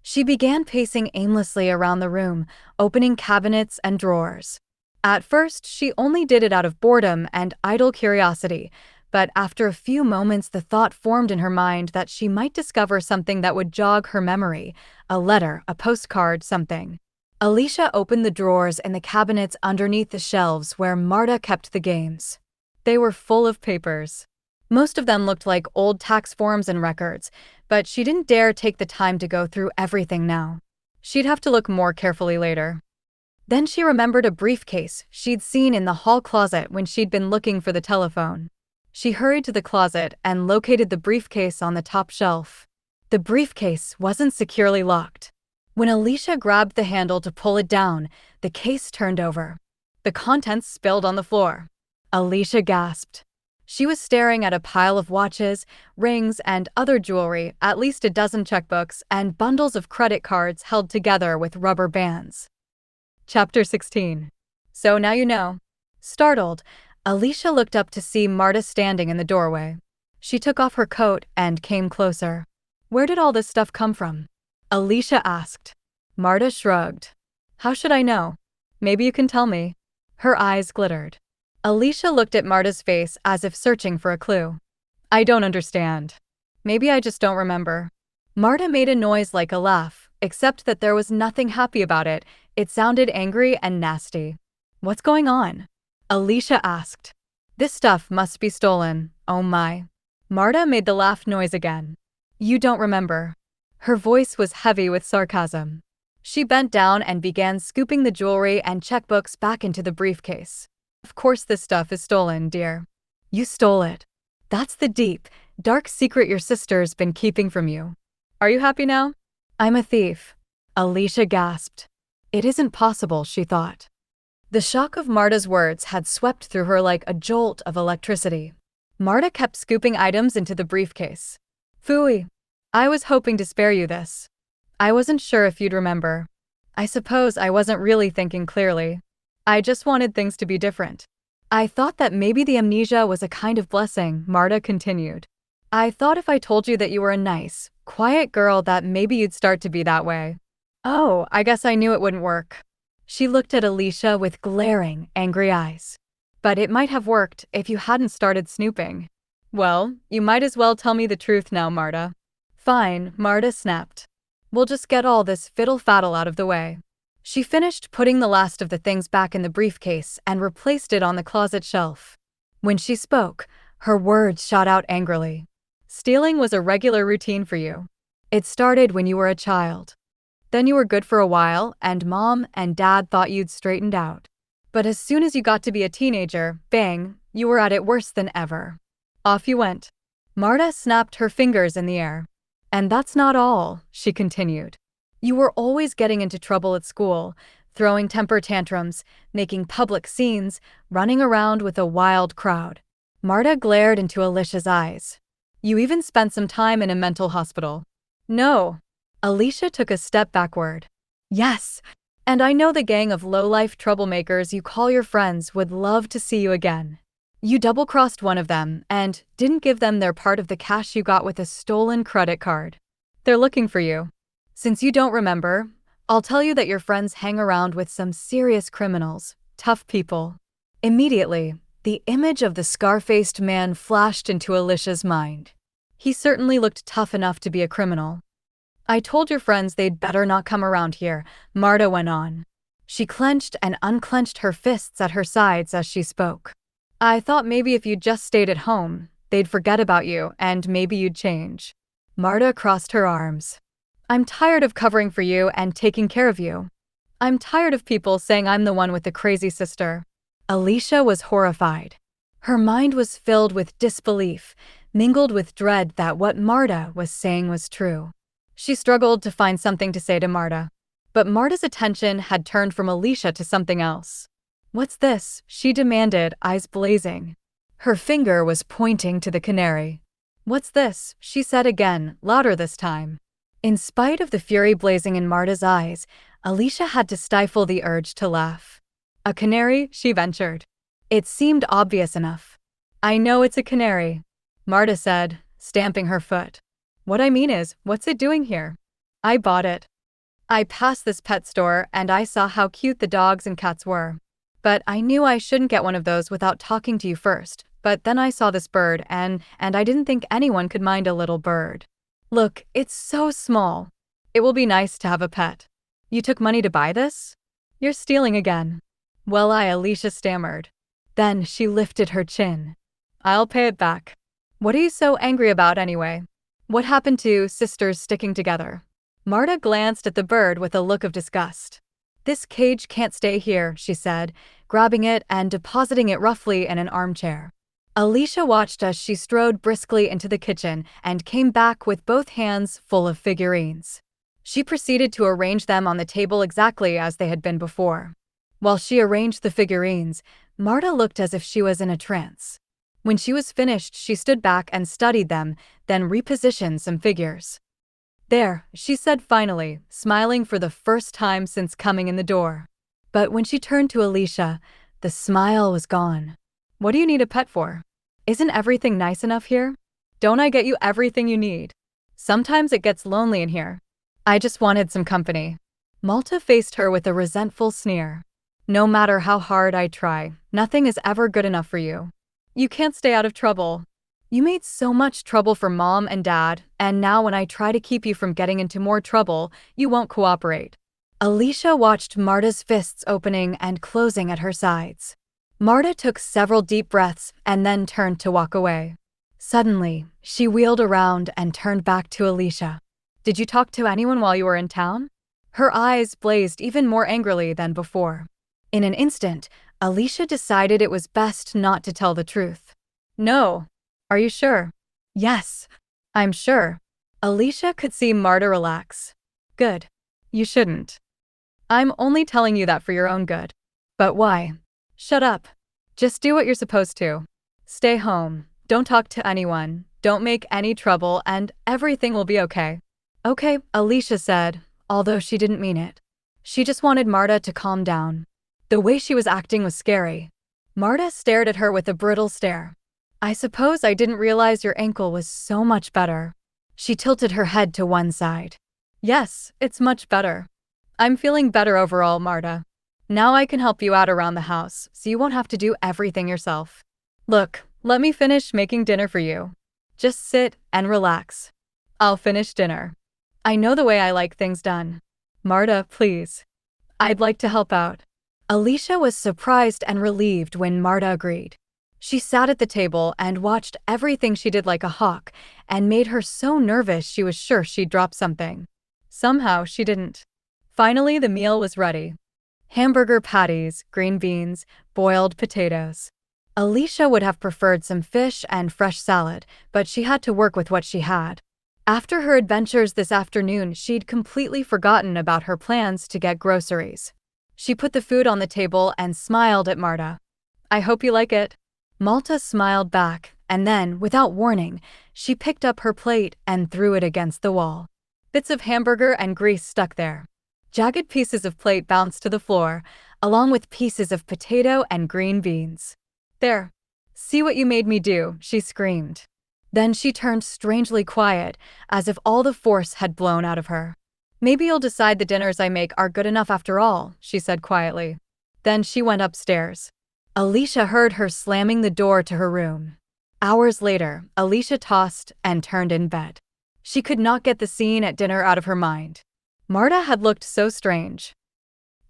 She began pacing aimlessly around the room, opening cabinets and drawers. At first, she only did it out of boredom and idle curiosity, but after a few moments the thought formed in her mind that she might discover something that would jog her memory, a letter, a postcard, something. Alicia opened the drawers in the cabinets underneath the shelves where Marta kept the games. They were full of papers. Most of them looked like old tax forms and records, but she didn't dare take the time to go through everything now. She'd have to look more carefully later. Then she remembered a briefcase she'd seen in the hall closet when she'd been looking for the telephone. She hurried to the closet and located the briefcase on the top shelf. The briefcase wasn't securely locked. When Alicia grabbed the handle to pull it down, the case turned over. The contents spilled on the floor. Alicia gasped. She was staring at a pile of watches, rings, and other jewelry, at least a dozen checkbooks, and bundles of credit cards held together with rubber bands. Chapter 16. So now you know. Startled, Alicia looked up to see Marta standing in the doorway. She took off her coat and came closer. Where did all this stuff come from? Alicia asked. Marta shrugged. How should I know? Maybe you can tell me. Her eyes glittered. Alicia looked at Marta's face as if searching for a clue. I don't understand. Maybe I just don't remember. Marta made a noise like a laugh, except that there was nothing happy about it. It sounded angry and nasty. What's going on? Alicia asked. This stuff must be stolen, oh my. Marta made the laugh noise again. You don't remember. Her voice was heavy with sarcasm. She bent down and began scooping the jewelry and checkbooks back into the briefcase. Of course this stuff is stolen, dear. You stole it. That's the deep, dark secret your sister's been keeping from you. Are you happy now? I'm a thief. Alicia gasped. It isn't possible, she thought. The shock of Marta's words had swept through her like a jolt of electricity. Marta kept scooping items into the briefcase. Phooey. I was hoping to spare you this. I wasn't sure if you'd remember. I suppose I wasn't really thinking clearly. I just wanted things to be different. I thought that maybe the amnesia was a kind of blessing, Marta continued. I thought if I told you that you were a nice, quiet girl that maybe you'd start to be that way. Oh, I guess I knew it wouldn't work. She looked at Alicia with glaring, angry eyes. But it might have worked if you hadn't started snooping. Well, you might as well tell me the truth now, Marta. Fine, Marta snapped. We'll just get all this fiddle-faddle out of the way. She finished putting the last of the things back in the briefcase and replaced it on the closet shelf. When she spoke, her words shot out angrily. Stealing was a regular routine for you. It started when you were a child. Then you were good for a while, and Mom and Dad thought you'd straightened out. But as soon as you got to be a teenager, bang, you were at it worse than ever. Off you went. Marta snapped her fingers in the air. And that's not all, she continued. You were always getting into trouble at school, throwing temper tantrums, making public scenes, running around with a wild crowd. Marta glared into Alicia's eyes. You even spent some time in a mental hospital. No. Alicia took a step backward. Yes, and I know the gang of low-life troublemakers you call your friends would love to see you again. You double-crossed one of them and didn't give them their part of the cash you got with a stolen credit card. They're looking for you. Since you don't remember, I'll tell you that your friends hang around with some serious criminals, tough people. Immediately, the image of the scar-faced man flashed into Alicia's mind. He certainly looked tough enough to be a criminal. I told your friends they'd better not come around here, Marta went on. She clenched and unclenched her fists at her sides as she spoke. I thought maybe if you just stayed at home, they'd forget about you and maybe you'd change. Marta crossed her arms. I'm tired of covering for you and taking care of you. I'm tired of people saying I'm the one with the crazy sister. Alicia was horrified. Her mind was filled with disbelief, mingled with dread that what Marta was saying was true. She struggled to find something to say to Marta. But Marta's attention had turned from Alicia to something else. What's this? She demanded, eyes blazing. Her finger was pointing to the canary. What's this? She said again, louder this time. In spite of the fury blazing in Marta's eyes, Alicia had to stifle the urge to laugh. A canary, she ventured. It seemed obvious enough. I know it's a canary, Marta said, stamping her foot. What I mean is, what's it doing here? I bought it. I passed this pet store and I saw how cute the dogs and cats were. But I knew I shouldn't get one of those without talking to you first. But then I saw this bird and I didn't think anyone could mind a little bird. Look, it's so small. It will be nice to have a pet. You took money to buy this? You're stealing again. Well, Alicia stammered. Then she lifted her chin. I'll pay it back. What are you so angry about anyway? What happened to sisters sticking together? Marta glanced at the bird with a look of disgust. This cage can't stay here, she said, grabbing it and depositing it roughly in an armchair. Alicia watched as she strode briskly into the kitchen and came back with both hands full of figurines. She proceeded to arrange them on the table exactly as they had been before. While she arranged the figurines, Marta looked as if she was in a trance. When she was finished, she stood back and studied them, then repositioned some figures. There, she said finally, smiling for the first time since coming in the door. But when she turned to Alicia, the smile was gone. What do you need a pet for? Isn't everything nice enough here? Don't I get you everything you need? Sometimes it gets lonely in here. I just wanted some company. Malta faced her with a resentful sneer. No matter how hard I try, nothing is ever good enough for you. You can't stay out of trouble. You made so much trouble for Mom and Dad, and now when I try to keep you from getting into more trouble, you won't cooperate. Alicia watched Marta's fists opening and closing at her sides. Marta took several deep breaths and then turned to walk away. Suddenly, she wheeled around and turned back to Alicia. Did you talk to anyone while you were in town? Her eyes blazed even more angrily than before. In an instant, Alicia decided it was best not to tell the truth. No. Are you sure? Yes, I'm sure. Alicia could see Marta relax. Good. You shouldn't. I'm only telling you that for your own good. But why? Shut up. Just do what you're supposed to. Stay home. Don't talk to anyone. Don't make any trouble and everything will be okay. Okay, Alicia said, although she didn't mean it. She just wanted Marta to calm down. The way she was acting was scary. Marta stared at her with a brittle stare. I suppose I didn't realize your ankle was so much better. She tilted her head to one side. Yes, it's much better. I'm feeling better overall, Marta. Now I can help you out around the house, so you won't have to do everything yourself. Look, let me finish making dinner for you. Just sit and relax. I'll finish dinner. I know the way I like things done. Marta, please. I'd like to help out. Alicia was surprised and relieved when Marta agreed. She sat at the table and watched everything she did like a hawk and made her so nervous she was sure she'd drop something. Somehow she didn't. Finally, the meal was ready. Hamburger patties, green beans, boiled potatoes. Alicia would have preferred some fish and fresh salad, but she had to work with what she had. After her adventures this afternoon, she'd completely forgotten about her plans to get groceries. She put the food on the table and smiled at Marta. I hope you like it. Malta smiled back, and then, without warning, she picked up her plate and threw it against the wall. Bits of hamburger and grease stuck there. Jagged pieces of plate bounced to the floor, along with pieces of potato and green beans. There. See what you made me do, she screamed. Then she turned strangely quiet, as if all the force had blown out of her. Maybe you'll decide the dinners I make are good enough after all, she said quietly. Then she went upstairs. Alicia heard her slamming the door to her room. Hours later, Alicia tossed and turned in bed. She could not get the scene at dinner out of her mind. Marta had looked so strange.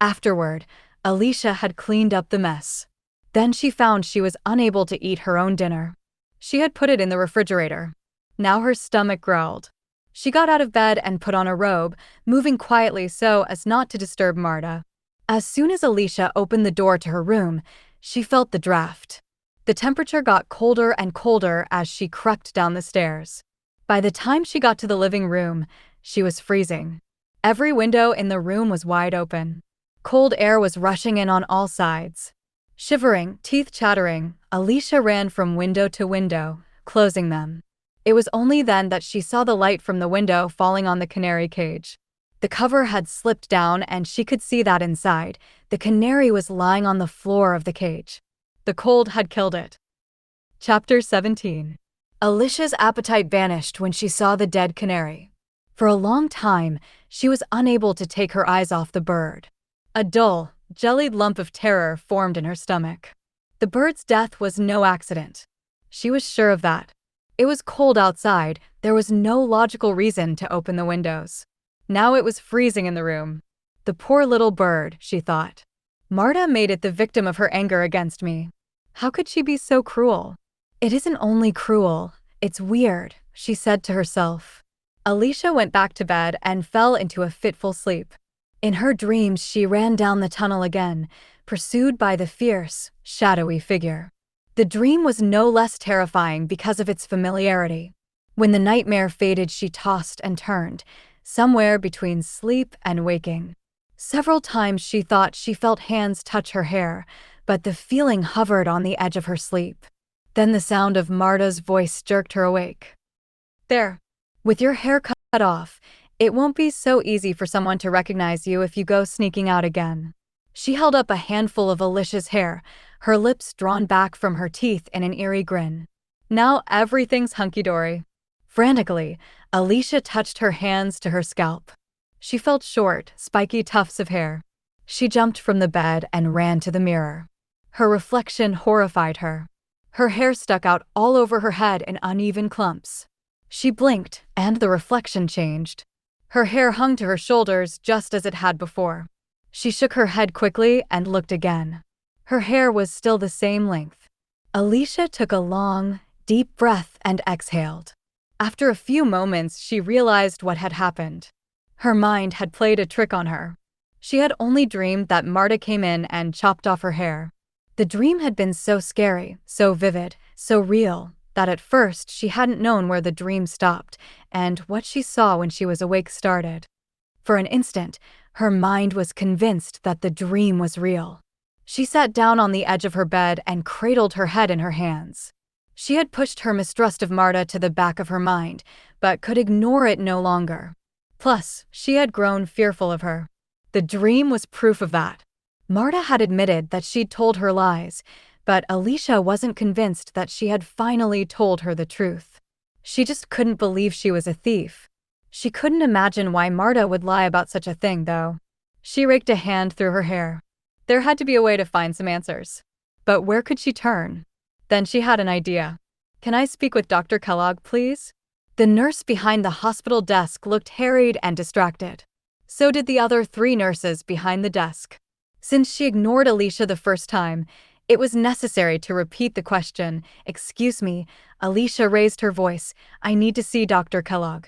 Afterward, Alicia had cleaned up the mess. Then she found she was unable to eat her own dinner. She had put it in the refrigerator. Now her stomach growled. She got out of bed and put on a robe, moving quietly so as not to disturb Marta. As soon as Alicia opened the door to her room, she felt the draft. The temperature got colder and colder as she crept down the stairs. By the time she got to the living room, she was freezing. Every window in the room was wide open. Cold air was rushing in on all sides. Shivering, teeth chattering, Alicia ran from window to window, closing them. It was only then that she saw the light from the window falling on the canary cage. The cover had slipped down and she could see that inside, the canary was lying on the floor of the cage. The cold had killed it. Chapter 17. Alicia's appetite vanished when she saw the dead canary. For a long time, she was unable to take her eyes off the bird. A dull, jellied lump of terror formed in her stomach. The bird's death was no accident. She was sure of that. It was cold outside, there was no logical reason to open the windows. Now it was freezing in the room. The poor little bird, she thought. Marta made it the victim of her anger against me. How could she be so cruel? It isn't only cruel, it's weird, she said to herself. Alicia went back to bed and fell into a fitful sleep. In her dreams, she ran down the tunnel again, pursued by the fierce, shadowy figure. The dream was no less terrifying because of its familiarity. When the nightmare faded, she tossed and turned, somewhere between sleep and waking. Several times she thought she felt hands touch her hair, but the feeling hovered on the edge of her sleep. Then the sound of Marta's voice jerked her awake. "There. With your hair cut off, it won't be so easy for someone to recognize you if you go sneaking out again." She held up a handful of Alicia's hair, her lips drawn back from her teeth in an eerie grin. "Now everything's hunky-dory." Frantically, Alicia touched her hands to her scalp. She felt short, spiky tufts of hair. She jumped from the bed and ran to the mirror. Her reflection horrified her. Her hair stuck out all over her head in uneven clumps. She blinked, and the reflection changed. Her hair hung to her shoulders just as it had before. She shook her head quickly and looked again. Her hair was still the same length. Alicia took a long, deep breath and exhaled. After a few moments, she realized what had happened. Her mind had played a trick on her. She had only dreamed that Marta came in and chopped off her hair. The dream had been so scary, so vivid, so real, that at first she hadn't known where the dream stopped and what she saw when she was awake started. For an instant, her mind was convinced that the dream was real. She sat down on the edge of her bed and cradled her head in her hands. She had pushed her mistrust of Marta to the back of her mind, but could ignore it no longer. Plus, she had grown fearful of her. The dream was proof of that. Marta had admitted that she'd told her lies, but Alicia wasn't convinced that she had finally told her the truth. She just couldn't believe she was a thief. She couldn't imagine why Marta would lie about such a thing, though. She raked a hand through her hair. There had to be a way to find some answers. But where could she turn? Then she had an idea. "Can I speak with Dr. Kellogg, please?" The nurse behind the hospital desk looked harried and distracted. So did the other 3 nurses behind the desk. Since she ignored Alicia the first time, it was necessary to repeat the question. "Excuse me," Alicia raised her voice. "I need to see Dr. Kellogg."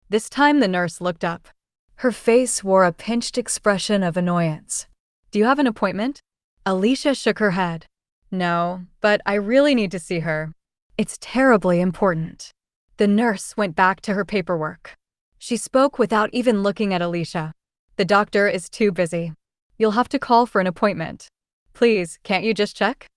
This time the nurse looked up. Her face wore a pinched expression of annoyance. "Do you have an appointment?" Alicia shook her head. "No, but I really need to see her. It's terribly important." The nurse went back to her paperwork. She spoke without even looking at Alicia. "The doctor is too busy. You'll have to call for an appointment. Please, can't you just check?"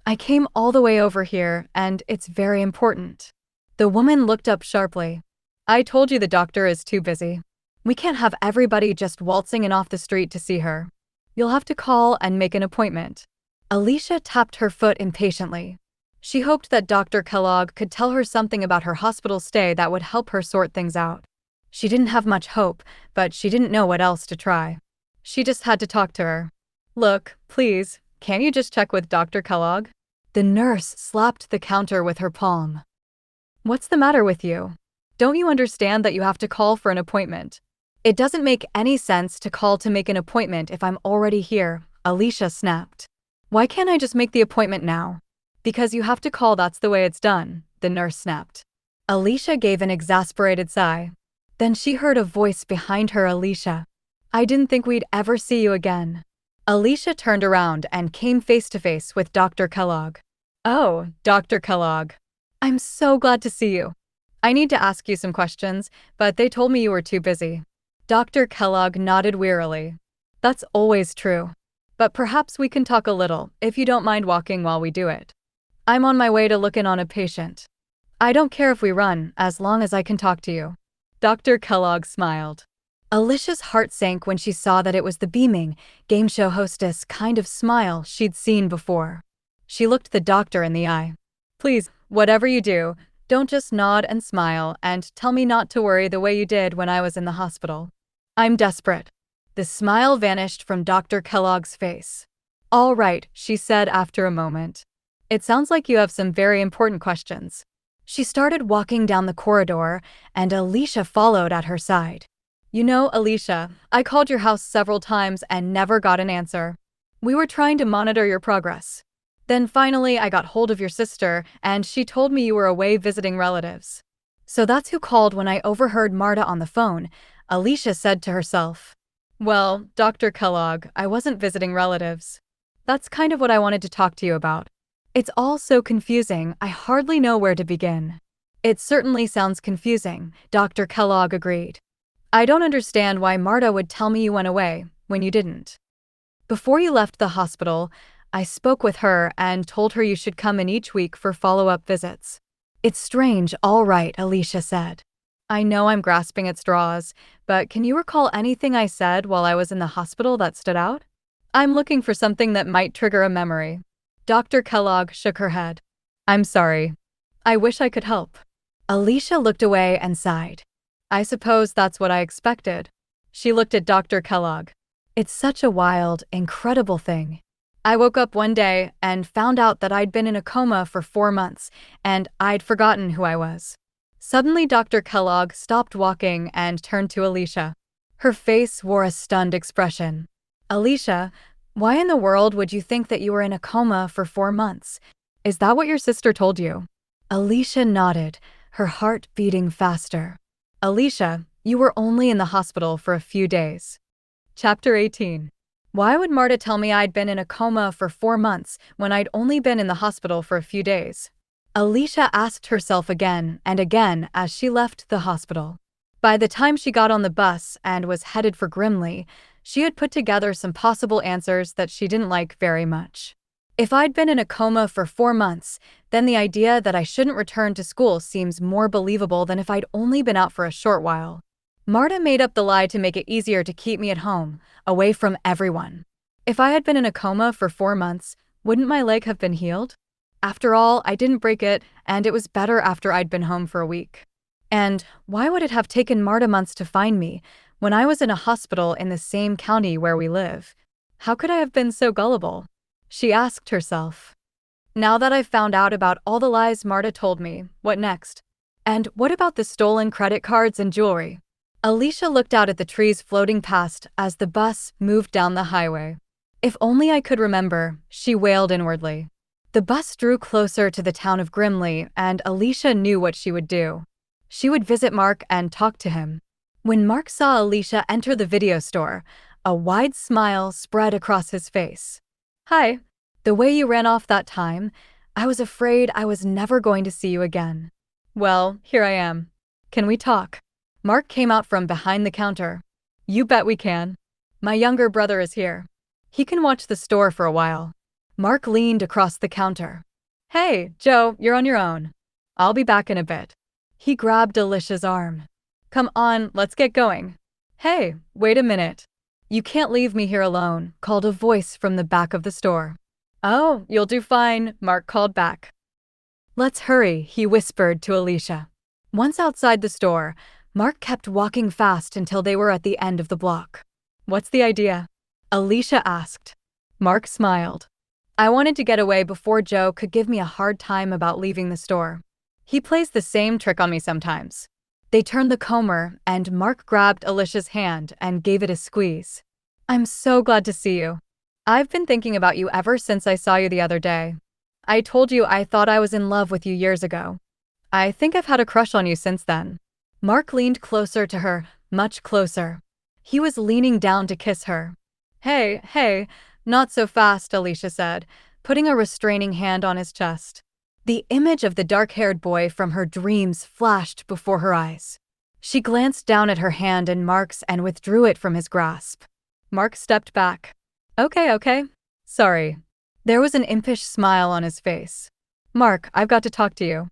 "I came all the way over here, and it's very important." The woman looked up sharply. "I told you the doctor is too busy. We can't have everybody just waltzing in off the street to see her. You'll have to call and make an appointment." Alicia tapped her foot impatiently. She hoped that Dr. Kellogg could tell her something about her hospital stay that would help her sort things out. She didn't have much hope, but she didn't know what else to try. She just had to talk to her. "Look, please, can't you just check with Dr. Kellogg?" The nurse slapped the counter with her palm. "What's the matter with you? Don't you understand that you have to call for an appointment?" "It doesn't make any sense to call to make an appointment if I'm already here," Alicia snapped. "Why can't I just make the appointment now?" "Because you have to call, that's the way it's done," the nurse snapped. Alicia gave an exasperated sigh. Then she heard a voice behind her. "Alicia, I didn't think we'd ever see you again." Alicia turned around and came face to face with Dr. Kellogg. "Oh, Dr. Kellogg. I'm so glad to see you. I need to ask you some questions, but they told me you were too busy." Dr. Kellogg nodded wearily. "That's always true. But perhaps we can talk a little, if you don't mind walking while we do it. I'm on my way to look in on a patient. I don't care if we run, as long as I can talk to you." Dr. Kellogg smiled. Alicia's heart sank when she saw that it was the beaming, game show hostess kind of smile she'd seen before. She looked the doctor in the eye. "Please, whatever you do, Don't just nod and smile and tell me not to worry the way you did when I was in the hospital. I'm desperate. The smile vanished from Dr. Kellogg's face. All right, she said after a moment. It sounds like you have some very important questions. She started walking down the corridor, and Alicia followed at her side. You know, Alicia, I called your house several times and never got an answer. We were trying to monitor your progress. Then finally I got hold of your sister, and she told me you were away visiting relatives. So that's who called when I overheard Marta on the phone, Alicia said to herself. Well, Dr. Kellogg, I wasn't visiting relatives. That's kind of what I wanted to talk to you about. It's all so confusing, I hardly know where to begin. It certainly sounds confusing, Dr. Kellogg agreed. I don't understand why Marta would tell me you went away, when you didn't. Before you left the hospital, I spoke with her and told her you should come in each week for follow-up visits. It's strange, all right, Alicia said. I know I'm grasping at straws, but can you recall anything I said while I was in the hospital that stood out? I'm looking for something that might trigger a memory. Dr. Kellogg shook her head. I'm sorry. I wish I could help. Alicia looked away and sighed. I suppose that's what I expected. She looked at Dr. Kellogg. It's such a wild, incredible thing. I woke up one day and found out that I'd been in a coma for 4 months, and I'd forgotten who I was. Suddenly, Dr. Kellogg stopped walking and turned to Alicia. Her face wore a stunned expression. Alicia, why in the world would you think that you were in a coma for 4 months? Is that what your sister told you? Alicia nodded, her heart beating faster. Alicia, you were only in the hospital for a few days. Chapter 18. Why would Marta tell me I'd been in a coma for 4 months when I'd only been in the hospital for a few days? Alicia asked herself again and again as she left the hospital. By the time she got on the bus and was headed for Grimley, she had put together some possible answers that she didn't like very much. If I'd been in a coma for 4 months, then the idea that I shouldn't return to school seems more believable than if I'd only been out for a short while. Marta made up the lie to make it easier to keep me at home, away from everyone. If I had been in a coma for 4 months, wouldn't my leg have been healed? After all, I didn't break it, and it was better after I'd been home for a week. And why would it have taken Marta months to find me, when I was in a hospital in the same county where we live? How could I have been so gullible? She asked herself. Now that I've found out about all the lies Marta told me, what next? And what about the stolen credit cards and jewelry? Alicia looked out at the trees floating past as the bus moved down the highway. If only I could remember, she wailed inwardly. The bus drew closer to the town of Grimley, and Alicia knew what she would do. She would visit Mark and talk to him. When Mark saw Alicia enter the video store, a wide smile spread across his face. Hi. The way you ran off that time, I was afraid I was never going to see you again. Well, here I am. Can we talk? Mark came out from behind the counter. You bet we can. My younger brother is here. He can watch the store for a while. Mark leaned across the counter. Hey, Joe, you're on your own. I'll be back in a bit. He grabbed Alicia's arm. Come on, let's get going. Hey, wait a minute. You can't leave me here alone, called a voice from the back of the store. Oh, you'll do fine, Mark called back. Let's hurry, he whispered to Alicia. Once outside the store, Mark kept walking fast until they were at the end of the block. What's the idea? Alicia asked. Mark smiled. I wanted to get away before Joe could give me a hard time about leaving the store. He plays the same trick on me sometimes. They turned the corner, and Mark grabbed Alicia's hand and gave it a squeeze. I'm so glad to see you. I've been thinking about you ever since I saw you the other day. I told you I thought I was in love with you years ago. I think I've had a crush on you since then. Mark leaned closer to her, much closer. He was leaning down to kiss her. Hey, not so fast, Alicia said, putting a restraining hand on his chest. The image of the dark-haired boy from her dreams flashed before her eyes. She glanced down at her hand in Mark's and withdrew it from his grasp. Mark stepped back. Okay. Sorry. There was an impish smile on his face. Mark, I've got to talk to you.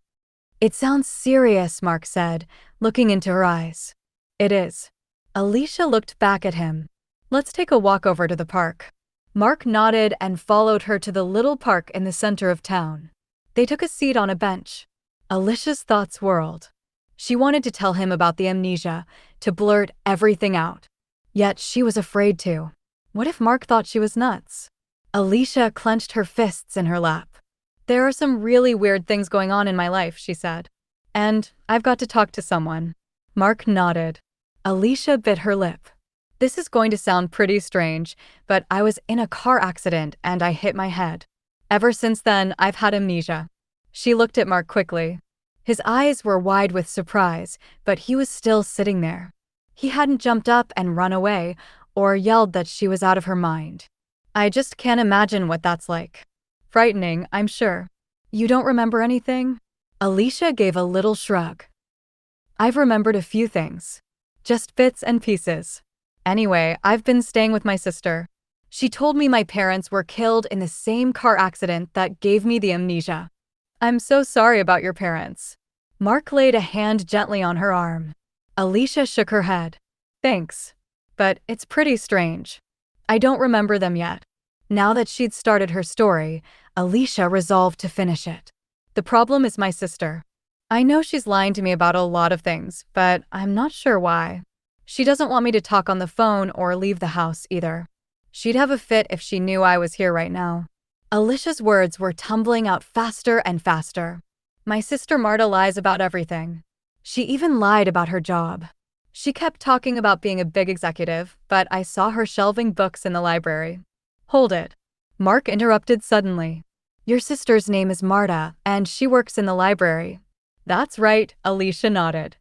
It sounds serious, Mark said, looking into her eyes. It is. Alicia looked back at him. Let's take a walk over to the park. Mark nodded and followed her to the little park in the center of town. They took a seat on a bench. Alicia's thoughts whirled. She wanted to tell him about the amnesia, to blurt everything out. Yet she was afraid to. What if Mark thought she was nuts? Alicia clenched her fists in her lap. There are some really weird things going on in my life, she said. And I've got to talk to someone. Mark nodded. Alicia bit her lip. This is going to sound pretty strange, but I was in a car accident and I hit my head. Ever since then, I've had amnesia. She looked at Mark quickly. His eyes were wide with surprise, but he was still sitting there. He hadn't jumped up and run away, or yelled that she was out of her mind. I just can't imagine what that's like. Frightening, I'm sure. You don't remember anything? Alicia gave a little shrug. I've remembered a few things. Just bits and pieces. Anyway, I've been staying with my sister. She told me my parents were killed in the same car accident that gave me the amnesia. I'm so sorry about your parents. Mark laid a hand gently on her arm. Alicia shook her head. Thanks. But it's pretty strange. I don't remember them yet. Now that she'd started her story, Alicia resolved to finish it. The problem is my sister. I know she's lying to me about a lot of things, but I'm not sure why. She doesn't want me to talk on the phone or leave the house either. She'd have a fit if she knew I was here right now. Alicia's words were tumbling out faster and faster. My sister Marta lies about everything. She even lied about her job. She kept talking about being a big executive, but I saw her shelving books in the library. Hold it. Mark interrupted suddenly. Your sister's name is Marta, and she works in the library. That's right, Alicia nodded.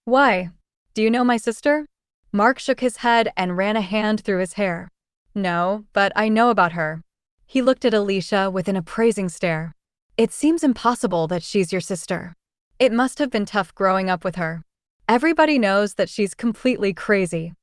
Why? Do you know my sister? Mark shook his head and ran a hand through his hair. No, but I know about her. He looked at Alicia with an appraising stare. It seems impossible that she's your sister. It must have been tough growing up with her. Everybody knows that she's completely crazy.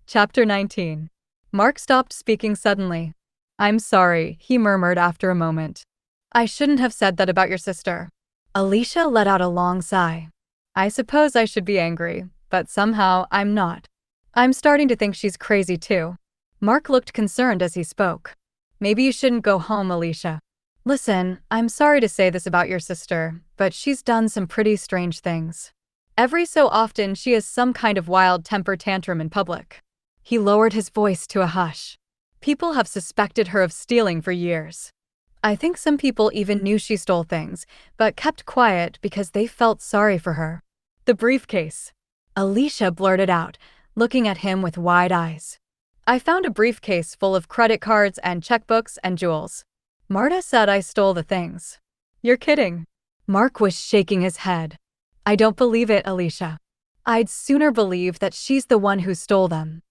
Chapter 19. Mark stopped speaking suddenly. I'm sorry, he murmured after a moment. I shouldn't have said that about your sister. Alicia let out a long sigh. I suppose I should be angry, but somehow I'm not. I'm starting to think she's crazy too. Mark looked concerned as he spoke. Maybe you shouldn't go home, Alicia. Listen, I'm sorry to say this about your sister, but she's done some pretty strange things. Every so often she has some kind of wild temper tantrum in public. He lowered his voice to a hush. People have suspected her of stealing for years. I think some people even knew she stole things, but kept quiet because they felt sorry for her. The briefcase. Alicia blurted out, looking at him with wide eyes. I found a briefcase full of credit cards and checkbooks and jewels. Marta said I stole the things. You're kidding. Mark was shaking his head. I don't believe it, Alicia. I'd sooner believe that she's the one who stole them.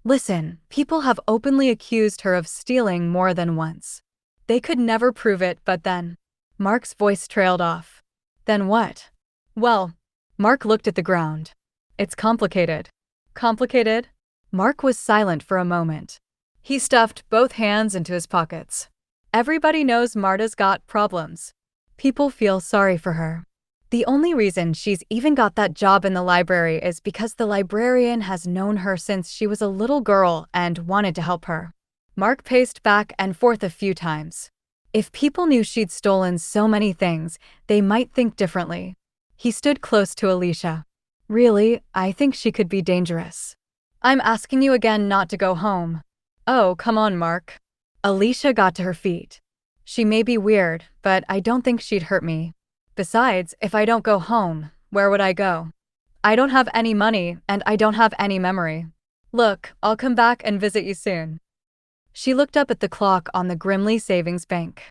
Listen, people have openly accused her of stealing more than once. They could never prove it, but then. Mark's voice trailed off. Then what? Well, Mark looked at the ground. It's complicated. Complicated? Mark was silent for a moment. He stuffed both hands into his pockets. Everybody knows Marta's got problems. People feel sorry for her. The only reason she's even got that job in the library is because the librarian has known her since she was a little girl and wanted to help her. Mark paced back and forth a few times. If people knew she'd stolen so many things, they might think differently. He stood close to Alicia. Really, I think she could be dangerous. I'm asking you again not to go home. Oh, come on, Mark. Alicia got to her feet. She may be weird, but I don't think she'd hurt me. Besides, if I don't go home, where would I go? I don't have any money, and I don't have any memory. Look, I'll come back and visit you soon. She looked up at the clock on the Grimley Savings Bank.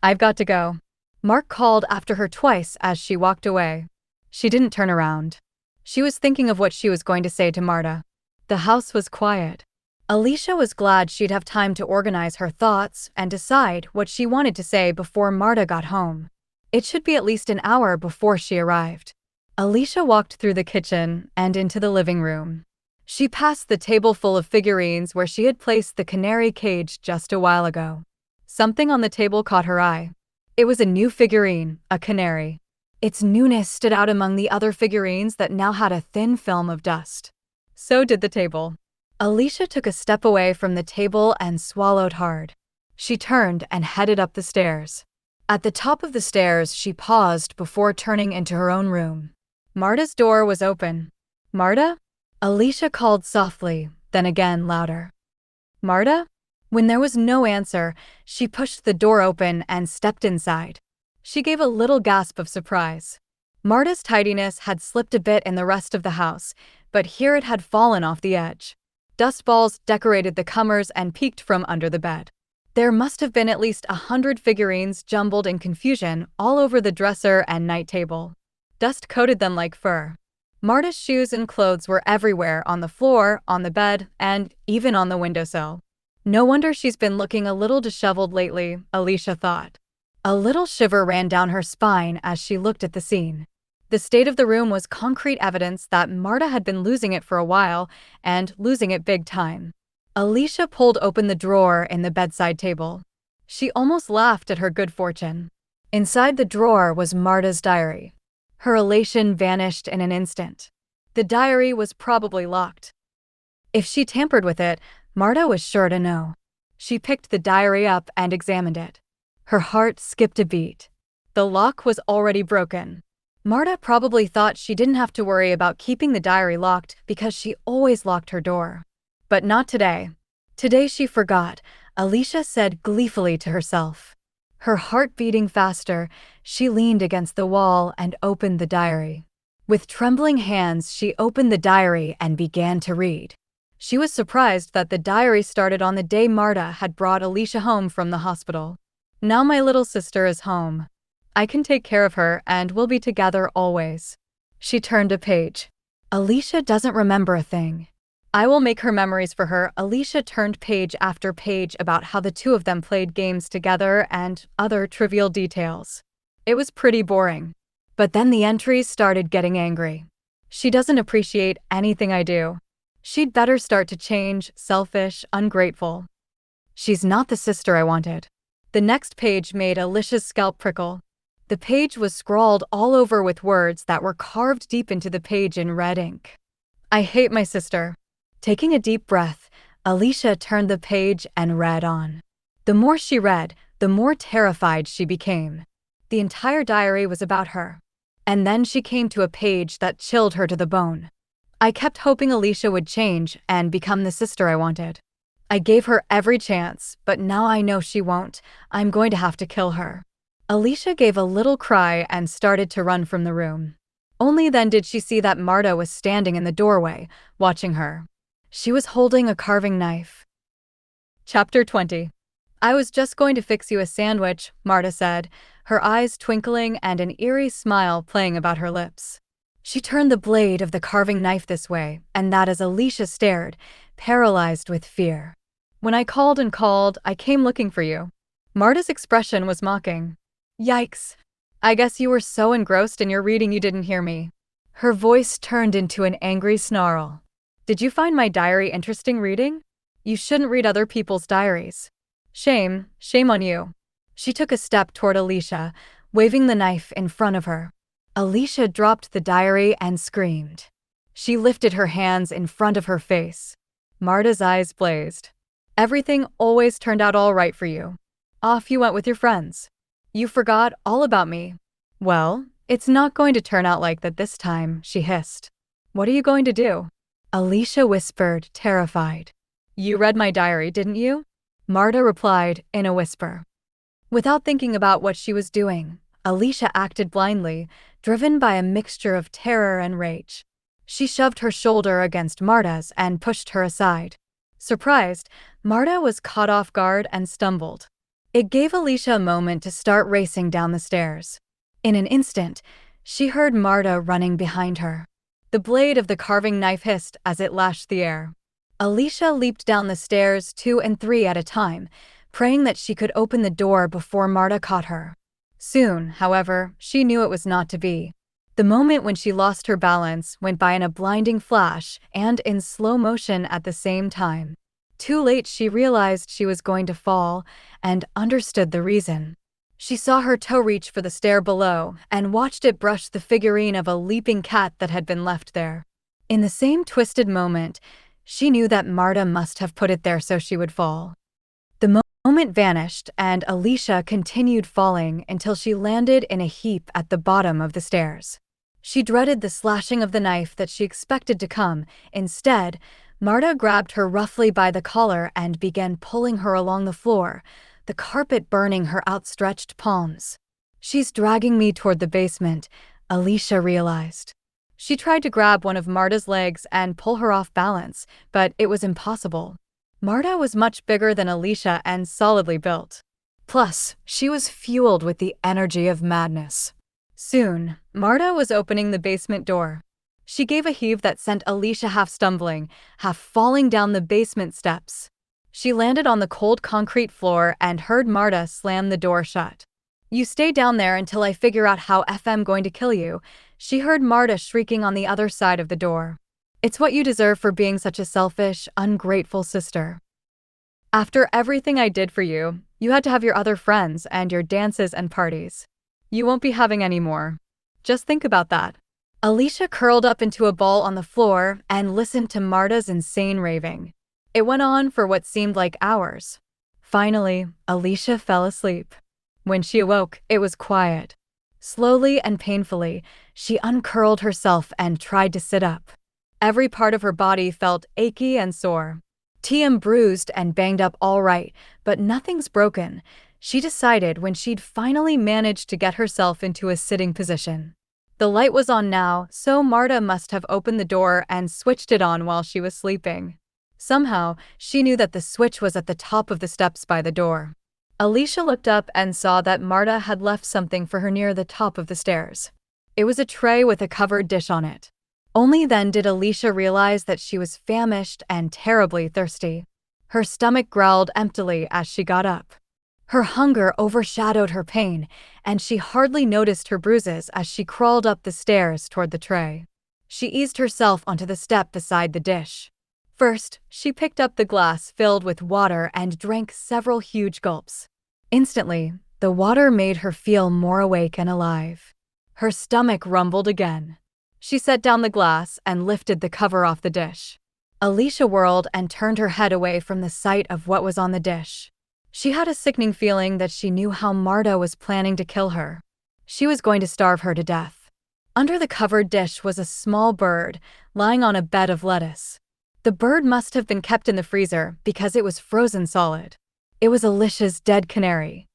I've got to go. Mark called after her twice as she walked away. She didn't turn around. She was thinking of what she was going to say to Marta. The house was quiet. Alicia was glad she'd have time to organize her thoughts and decide what she wanted to say before Marta got home. It should be at least an hour before she arrived. Alicia walked through the kitchen and into the living room. She passed the table full of figurines where she had placed the canary cage just a while ago. Something on the table caught her eye. It was a new figurine, a canary. Its newness stood out among the other figurines that now had a thin film of dust. So did the table. Alicia took a step away from the table and swallowed hard. She turned and headed up the stairs. At the top of the stairs, she paused before turning into her own room. Marta's door was open. "Marta?" Alicia called softly, then again louder. "Marta?" When there was no answer, she pushed the door open and stepped inside. She gave a little gasp of surprise. Marta's tidiness had slipped a bit in the rest of the house, but here it had fallen off the edge. Dust balls decorated the covers and peeked from under the bed. There must have been at least 100 figurines jumbled in confusion all over the dresser and night table. Dust coated them like fur. Marta's shoes and clothes were everywhere, on the floor, on the bed, and even on the windowsill. No wonder she's been looking a little disheveled lately, Alicia thought. A little shiver ran down her spine as she looked at the scene. The state of the room was concrete evidence that Marta had been losing it for a while, and losing it big time. Alicia pulled open the drawer in the bedside table. She almost laughed at her good fortune. Inside the drawer was Marta's diary. Her elation vanished in an instant. The diary was probably locked. If she tampered with it, Marta was sure to know. She picked the diary up and examined it. Her heart skipped a beat. The lock was already broken. Marta probably thought she didn't have to worry about keeping the diary locked because she always locked her door. But not today. Today she forgot, Alicia said gleefully to herself. Her heart beating faster, she leaned against the wall and opened the diary. With trembling hands, she opened the diary and began to read. She was surprised that the diary started on the day Marta had brought Alicia home from the hospital. "Now my little sister is home. I can take care of her and we'll be together always." She turned a page. Alicia doesn't remember a thing. "I will make her memories for her." Alicia turned page after page about how the two of them played games together and other trivial details. It was pretty boring. But then the entries started getting angry. "She doesn't appreciate anything I do. She'd better start to change, selfish, ungrateful. She's not the sister I wanted." The next page made Alicia's scalp prickle. The page was scrawled all over with words that were carved deep into the page in red ink. "I hate my sister." Taking a deep breath, Alicia turned the page and read on. The more she read, the more terrified she became. The entire diary was about her. And then she came to a page that chilled her to the bone. "I kept hoping Alicia would change and become the sister I wanted. I gave her every chance, but now I know she won't. I'm going to have to kill her." Alicia gave a little cry and started to run from the room. Only then did she see that Marta was standing in the doorway, watching her. She was holding a carving knife. Chapter 20. "I was just going to fix you a sandwich," Marta said, her eyes twinkling and an eerie smile playing about her lips. She turned the blade of the carving knife this way and that as Alicia stared, paralyzed with fear. "When I called and called, I came looking for you." Marta's expression was mocking. "Yikes. I guess you were so engrossed in your reading you didn't hear me." Her voice turned into an angry snarl. "Did you find my diary interesting reading? You shouldn't read other people's diaries. Shame, shame on you." She took a step toward Alicia, waving the knife in front of her. Alicia dropped the diary and screamed. She lifted her hands in front of her face. Marta's eyes blazed. "Everything always turned out all right for you. Off you went with your friends. You forgot all about me." "Well, it's not going to turn out like that this time," she hissed. "What are you going to do?" Alicia whispered, terrified. "You read my diary, didn't you?" Marta replied in a whisper. Without thinking about what she was doing, Alicia acted blindly, driven by a mixture of terror and rage. She shoved her shoulder against Marta's and pushed her aside. Surprised, Marta was caught off guard and stumbled. It gave Alicia a moment to start racing down the stairs. In an instant, she heard Marta running behind her. The blade of the carving knife hissed as it lashed the air. Alicia leaped down the stairs 2 and 3 at a time, praying that she could open the door before Marta caught her. Soon, however, she knew it was not to be. The moment when she lost her balance went by in a blinding flash and in slow motion at the same time. Too late she realized she was going to fall and understood the reason. She saw her toe reach for the stair below and watched it brush the figurine of a leaping cat that had been left there. In the same twisted moment, she knew that Marta must have put it there so she would fall. The moment moment vanished, and Alicia continued falling until she landed in a heap at the bottom of the stairs. She dreaded the slashing of the knife that she expected to come. Instead, Marta grabbed her roughly by the collar and began pulling her along the floor, the carpet burning her outstretched palms. "She's dragging me toward the basement," Alicia realized. She tried to grab one of Marta's legs and pull her off balance, but it was impossible. Marta was much bigger than Alicia and solidly built. Plus, she was fueled with the energy of madness. Soon, Marta was opening the basement door. She gave a heave that sent Alicia half stumbling, half falling down the basement steps. She landed on the cold concrete floor and heard Marta slam the door shut. "You stay down there until I figure out how I'm going to kill you," she heard Marta shrieking on the other side of the door. "It's what you deserve for being such a selfish, ungrateful sister. After everything I did for you, you had to have your other friends and your dances and parties. You won't be having any more. Just think about that." Alicia curled up into a ball on the floor and listened to Marta's insane raving. It went on for what seemed like hours. Finally, Alicia fell asleep. When she awoke, it was quiet. Slowly and painfully, she uncurled herself and tried to sit up. Every part of her body felt achy and sore. "TM bruised and banged up all right, but nothing's broken," she decided when she'd finally managed to get herself into a sitting position. The light was on now, so Marta must have opened the door and switched it on while she was sleeping. Somehow, she knew that the switch was at the top of the steps by the door. Alicia looked up and saw that Marta had left something for her near the top of the stairs. It was a tray with a covered dish on it. Only then did Alicia realize that she was famished and terribly thirsty. Her stomach growled emptily as she got up. Her hunger overshadowed her pain, and she hardly noticed her bruises as she crawled up the stairs toward the tray. She eased herself onto the step beside the dish. First, she picked up the glass filled with water and drank several huge gulps. Instantly, the water made her feel more awake and alive. Her stomach rumbled again. She set down the glass and lifted the cover off the dish. Alicia whirled and turned her head away from the sight of what was on the dish. She had a sickening feeling that she knew how Marta was planning to kill her. She was going to starve her to death. Under the covered dish was a small bird, lying on a bed of lettuce. The bird must have been kept in the freezer because it was frozen solid. It was Alicia's dead canary.